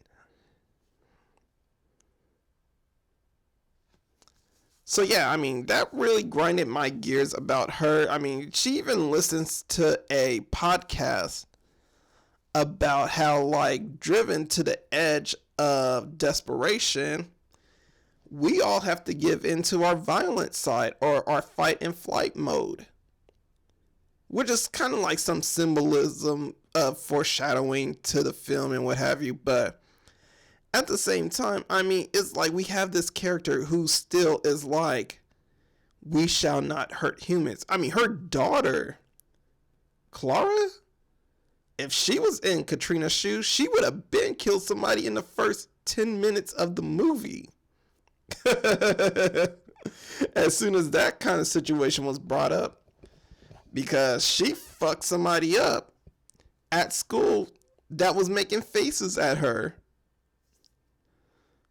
So yeah, I mean, that really grinded my gears about her. I mean, she even listens to a podcast about how, like, driven to the edge of desperation, we all have to give into our violent side or our fight and flight mode. Which is kind of like some symbolism of foreshadowing to the film and what have you, but at the same time, I mean, it's like we have this character who still is like, we shall not hurt humans. I mean, her daughter, Clara, if she was in Katrina's shoes, she would have been killed somebody in the first 10 minutes of the movie. As soon as that kind of situation was brought up, because she fucked somebody up at school that was making faces at her.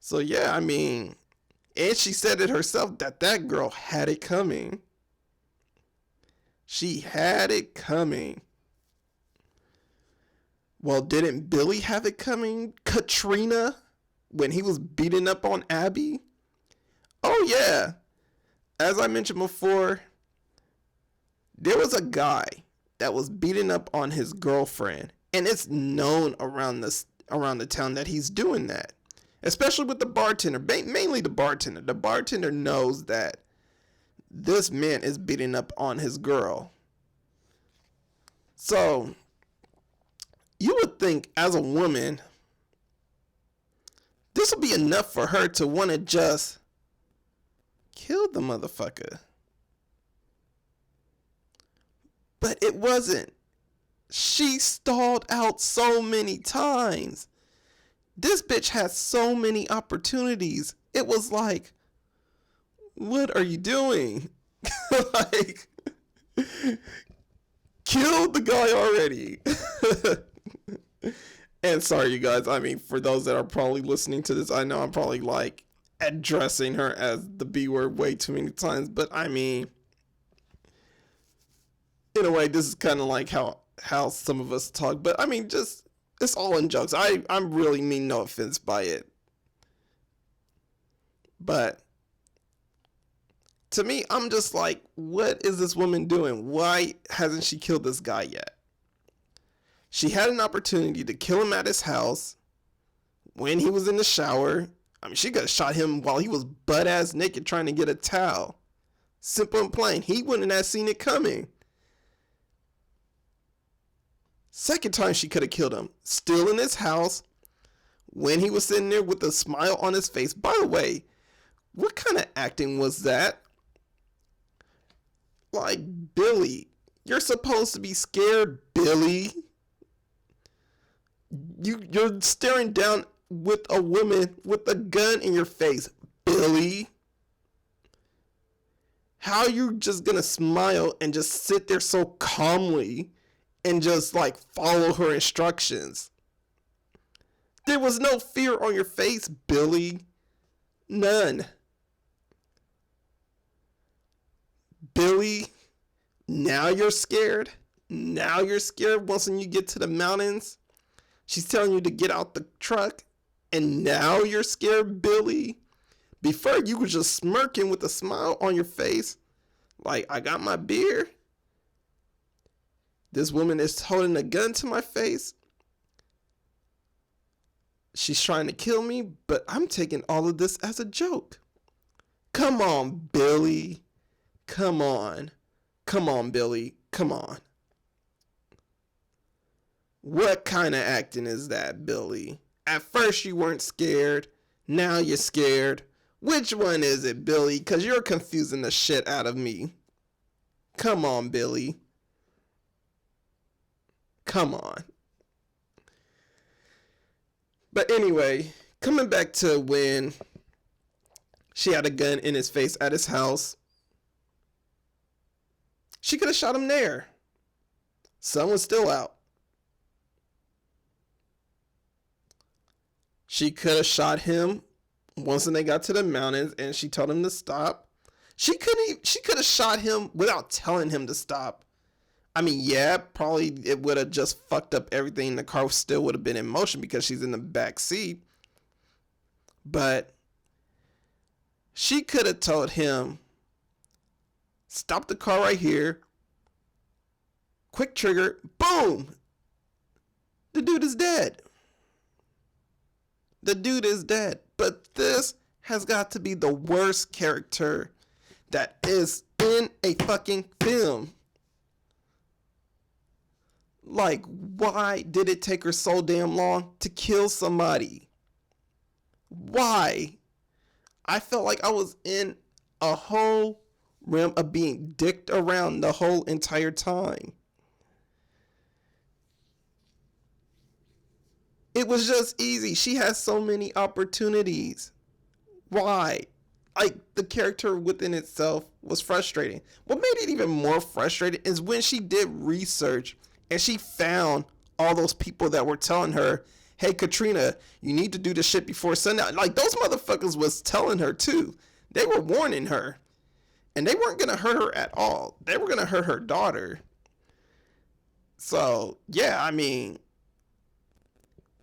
So yeah, I mean, and she said it herself that girl had it coming. She had it coming. Well, didn't Billy have it coming? Katrina, when he was beating up on Abby? Oh yeah. As I mentioned before, there was a guy that was beating up on his girlfriend, and it's known around the town that he's doing that. Especially with the bartender, mainly the bartender. The bartender knows that this man is beating up on his girl. So, you would think as a woman, this would be enough for her to want to just kill the motherfucker. But it wasn't. She stalled out so many times. This bitch had so many opportunities. It was like, what are you doing? Like, killed the guy already. And sorry, you guys. I mean, for those that are probably listening to this, I know I'm probably like addressing her as the B word way too many times. But I mean, in a way, this is kind of like how some of us talk. But I mean, just, it's all in jokes. I really mean no offense by it. But to me, I'm just like, what is this woman doing? Why hasn't she killed this guy yet? She had an opportunity to kill him at his house when he was in the shower. I mean, she could have shot him while he was butt-ass naked trying to get a towel. Simple and plain. He wouldn't have seen it coming. Second time she could have killed him, still in his house, when he was sitting there with a smile on his face. By the way, what kind of acting was that? Like, Billy, you're supposed to be scared, Billy. You're staring down with a woman with a gun in your face, Billy. How are you just gonna smile and just sit there so calmly and just like follow her instructions? There was no fear on your face, Billy. None. Billy, now you're scared. Now you're scared once when you get to the mountains. She's telling you to get out the truck, and now you're scared, Billy. Before, you were just smirking with a smile on your face, like, I got my beer. This woman is holding a gun to my face. She's trying to kill me, but I'm taking all of this as a joke. Come on, Billy. Come on. Come on, Billy. Come on. What kind of acting is that, Billy? At first you weren't scared. Now you're scared. Which one is it, Billy? Because you're confusing the shit out of me. Come on, Billy. Come on. But anyway, coming back to when she had a gun in his face at his house, she could have shot him there. Sun was still out. She could have shot him once when they got to the mountains and she told him to stop. She could have shot him without telling him to stop. I mean, yeah, probably it would have just fucked up everything. The car still would have been in motion because she's in the back seat. But She could have told him, stop the car right here. Quick trigger. Boom. The dude is dead. The dude is dead. But this has got to be the worst character that is in a fucking film. Like, why did it take her so damn long to kill somebody? Why? I felt like I was in a whole realm of being dicked around the whole entire time. It was just easy. She has so many opportunities. Why? Like, the character within itself was frustrating. What made it even more frustrating is when she did research and she found all those people that were telling her, hey, Katrina, you need to do this shit before sundown. Like, those motherfuckers was telling her too. They were warning her. And they weren't going to hurt her at all. They were going to hurt her daughter. So, yeah, I mean,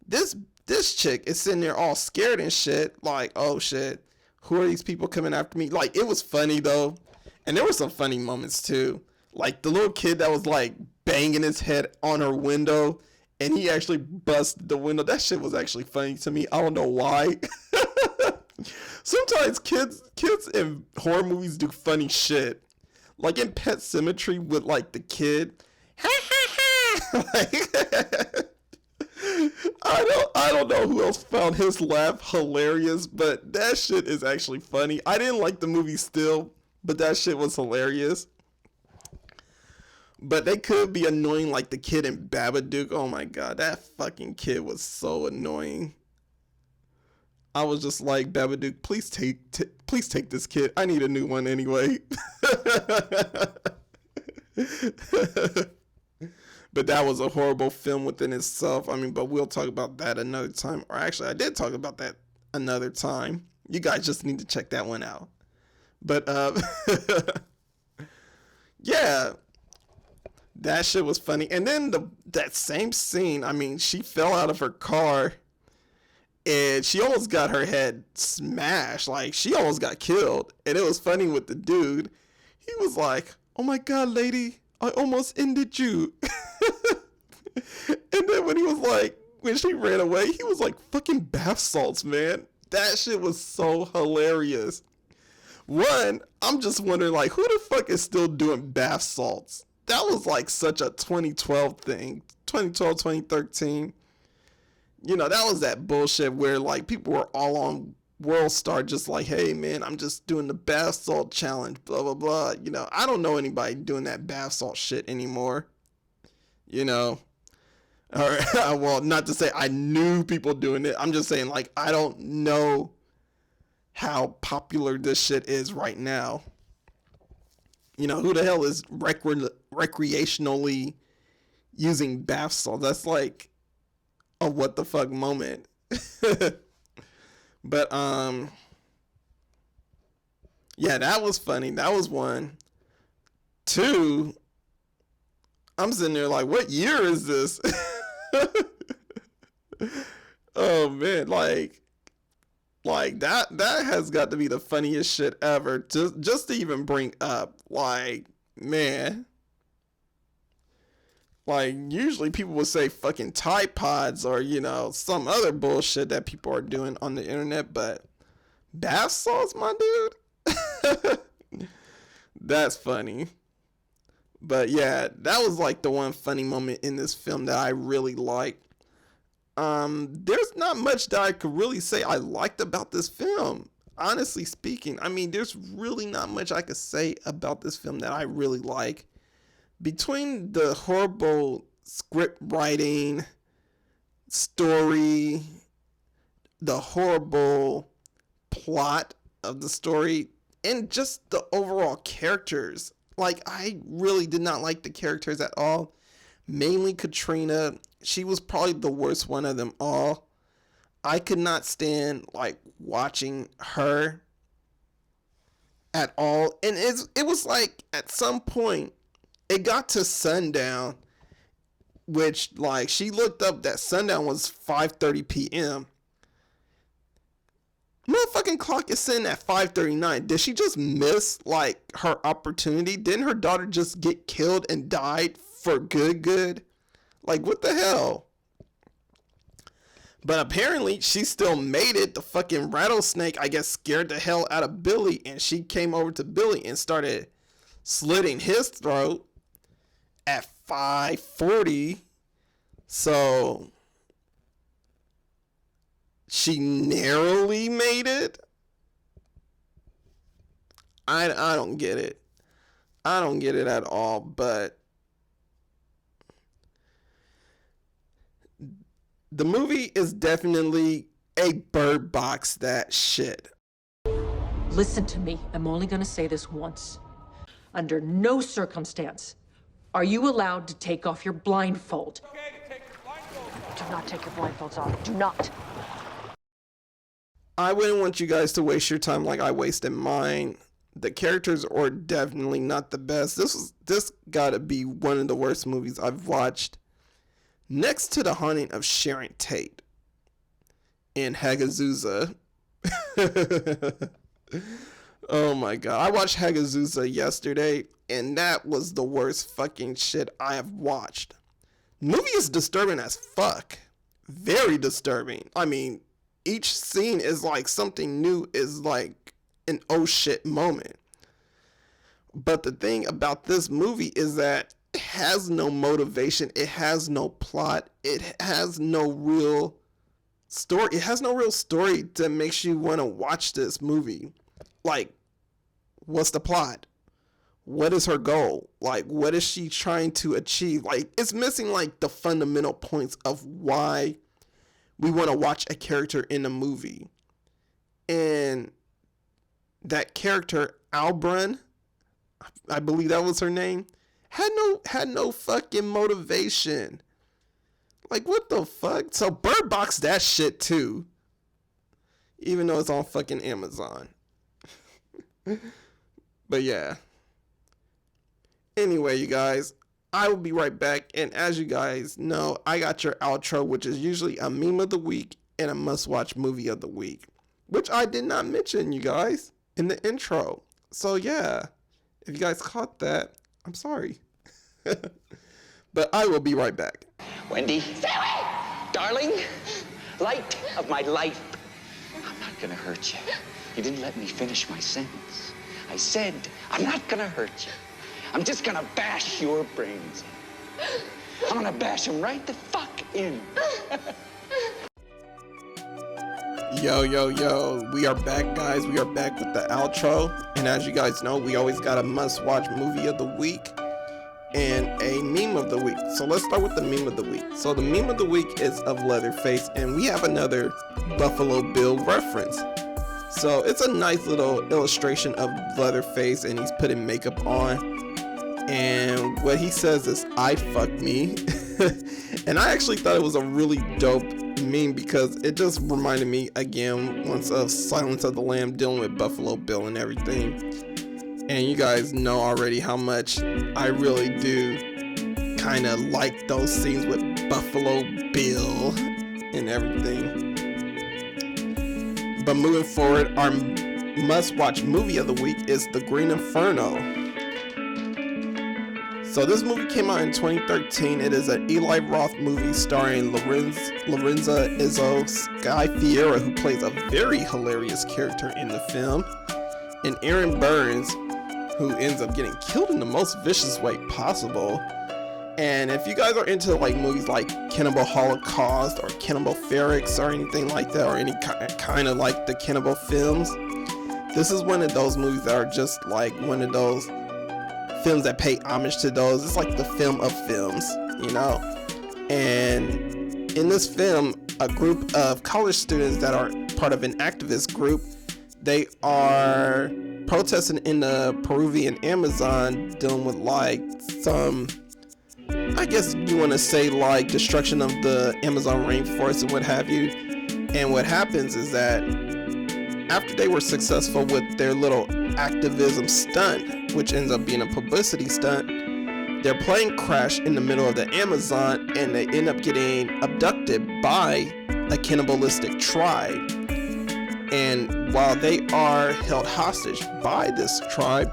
this chick is sitting there all scared and shit. Like, oh shit, who are these people coming after me? Like, it was funny though. And there were some funny moments too. Like the little kid that was like banging his head on her window and he actually busted the window. That shit was actually funny to me. I don't know why. Sometimes kids in horror movies do funny shit. Like in Pet Sematary with like the kid. Like, I don't know who else found his laugh hilarious, but that shit is actually funny. I didn't like the movie still, but that shit was hilarious. But they could be annoying like the kid in Babadook. Oh my god, that fucking kid was so annoying. I was just like, Babadook, please take this kid. I need a new one anyway. But that was a horrible film within itself. I mean, but we'll talk about that another time. Or actually, I did talk about that another time. You guys just need to check that one out. But, yeah, that shit was funny. And then that same scene, I mean, she fell out of her car and she almost got her head smashed. Like, she almost got killed. And it was funny with the dude. He was like, oh my God, lady, I almost ended you. And then when she ran away, he was like, fucking bath salts, man. That shit was so hilarious. One, I'm just wondering, like, who the fuck is still doing bath salts? That was like such a 2012 thing. 2012, 2013. You know, that was that bullshit where like people were all on World Star just like, hey man, I'm just doing the bath salt challenge, blah blah blah. You know, I don't know anybody doing that bath salt shit anymore. You know, or well, not to say I knew people doing it. I'm just saying, like, I don't know how popular this shit is right now. You know, who the hell is recreationally using bath salt? That's like a what the fuck moment. But yeah, that was funny. That was one. Two, I'm sitting there like, what year is this? Oh man, like that has got to be the funniest shit ever. Just to even bring up, like, man. Like, usually people would say fucking Tide Pods or, you know, some other bullshit that people are doing on the internet, but bath salts, my dude? That's funny. But yeah, that was like the one funny moment in this film that I really liked. There's not much that I could really say I liked about this film. Honestly speaking, I mean, there's really not much I could say about this film that I really like. Between the horrible script writing, story, the horrible plot of the story, and just the overall characters, like, I really did not like the characters at all. Mainly Katrina. She was probably the worst one of them all. I could not stand, like, watching her at all. And it was like, at some point, it got to sundown, which, like, she looked up that sundown was 5:30 p.m. Motherfucking clock is sitting at 5:39. Did she just miss like her opportunity? Didn't her daughter just get killed and died for good? Like, what the hell? But apparently she still made it. The fucking rattlesnake, I guess, scared the hell out of Billy, and she came over to Billy and started slitting his throat at 5:40. So she narrowly made it. I don't get it. I don't get it at all, but the movie is definitely a Bird Box that shit. Listen to me. I'm only going to say this once. Under no circumstance are you allowed to take off your blindfold. Okay to take your blindfolds off. Do not take your blindfolds off. Do not. I wouldn't want you guys to waste your time like I wasted mine. The characters are definitely not the best. This gotta be one of the worst movies I've watched. Next to The Haunting of Sharon Tate and Hagazusa. Oh my god. I watched Hagazusa yesterday, and that was the worst fucking shit I have watched. The movie is disturbing as fuck. Very disturbing. I mean, each scene is like something new, is like an oh shit moment. But the thing about this movie is that it has no motivation, it has no plot, it has no real story. It has no real story that makes you want to watch this movie. Like, what's the plot? What is her goal? Like, what is she trying to achieve? Like, it's missing like the fundamental points of why we want to watch a character in a movie. And that character, Albrun, I believe that was her name, had no fucking motivation. Like, what the fuck? So Bird Box that shit too. Even though it's on fucking Amazon. But yeah. Anyway, you guys, I will be right back, and as you guys know, I got your outro, which is usually a meme of the week and a must-watch movie of the week, which I did not mention, you guys, in the intro. So yeah, if you guys caught that, I'm sorry. But I will be right back. Wendy, darling, light of my life, I'm not gonna hurt you. You didn't let me finish my sentence. I said, I'm not gonna hurt you. I'm just gonna bash your brains in. I'm gonna bash them right the fuck in. Yo, we are back, guys. We are back with the outro. And as you guys know, we always got a must-watch movie of the week and a meme of the week. So let's start with the meme of the week. So the meme of the week is of Leatherface, and we have another Buffalo Bill reference. So it's a nice little illustration of Leatherface, and he's putting makeup on. And what he says is, "I fuck me." And I actually thought it was a really dope meme because it just reminded me again once of Silence of the Lamb, dealing with Buffalo Bill and everything. And you guys know already how much I really do kind of like those scenes with Buffalo Bill and everything. But moving forward, our must-watch movie of the week is The Green Inferno. So this movie came out in 2013. It is an Eli Roth movie starring Lorenza Izzo, Sky Fiera, who plays a very hilarious character in the film, and Aaron Burns, who ends up getting killed in the most vicious way possible. And if you guys are into like movies like Cannibal Holocaust or Cannibal Ferox or anything like that, or any kind of like the cannibal films, this is one of those movies that are just like one of those films that pay homage to those. It's like the film of films, you know. And in this film, a group of college students that are part of an activist group, they are protesting in the Peruvian Amazon, dealing with like some, I guess you want to say like destruction of the Amazon rainforest and what have you. And what happens is that after they were successful with their little activism stunt, which ends up being a publicity stunt, their plane crashed in the middle of the Amazon and they end up getting abducted by a cannibalistic tribe. And while they are held hostage by this tribe,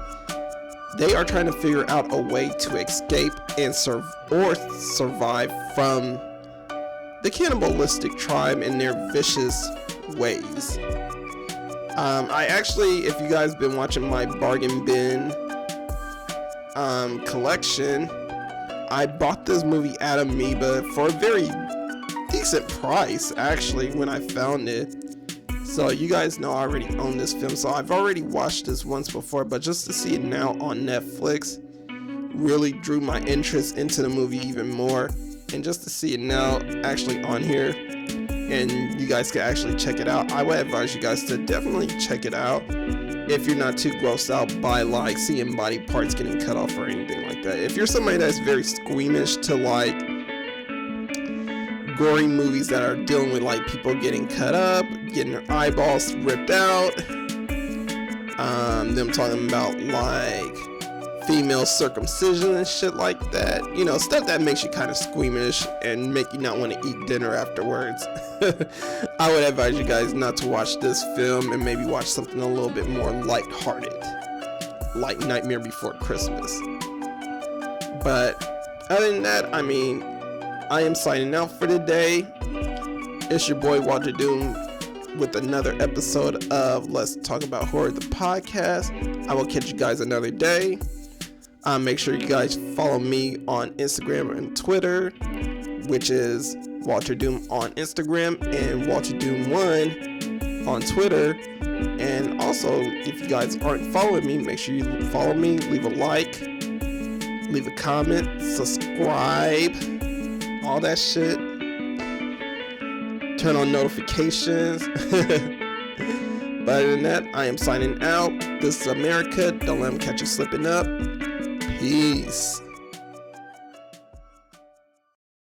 they are trying to figure out a way to escape and survive from the cannibalistic tribe and their vicious ways. I actually, if you guys been watching my bargain bin collection, I bought this movie at Amoeba for a very decent price, actually, when I found it. So you guys know I already own this film, so I've already watched this once before, but just to see it now on Netflix really drew my interest into the movie even more. And just to see it now actually on here, and you guys can actually check it out, I would advise you guys to definitely check it out if you're not too grossed out by like seeing body parts getting cut off or anything like that. If you're somebody that's very squeamish to like gory movies that are dealing with like people getting cut up, getting their eyeballs ripped out, them talking about like female circumcision and shit like that, you know, stuff that makes you kind of squeamish and make you not want to eat dinner afterwards. I would advise you guys not to watch this film and maybe watch something a little bit more lighthearted, like Nightmare Before Christmas. But other than that, I mean, I am signing out for today. It's your boy Walterdoom with another episode of Let's Talk About Horror, the podcast. I will catch you guys another day. Make sure you guys follow me on Instagram and Twitter, which is Walterdoom on Instagram and Walterdoom1 on Twitter. And also, if you guys aren't following me, make sure you follow me, leave a like, leave a comment, subscribe, all that shit. Turn on notifications. But other than that, I am signing out. This is America. Don't let them catch you slipping up. Peace.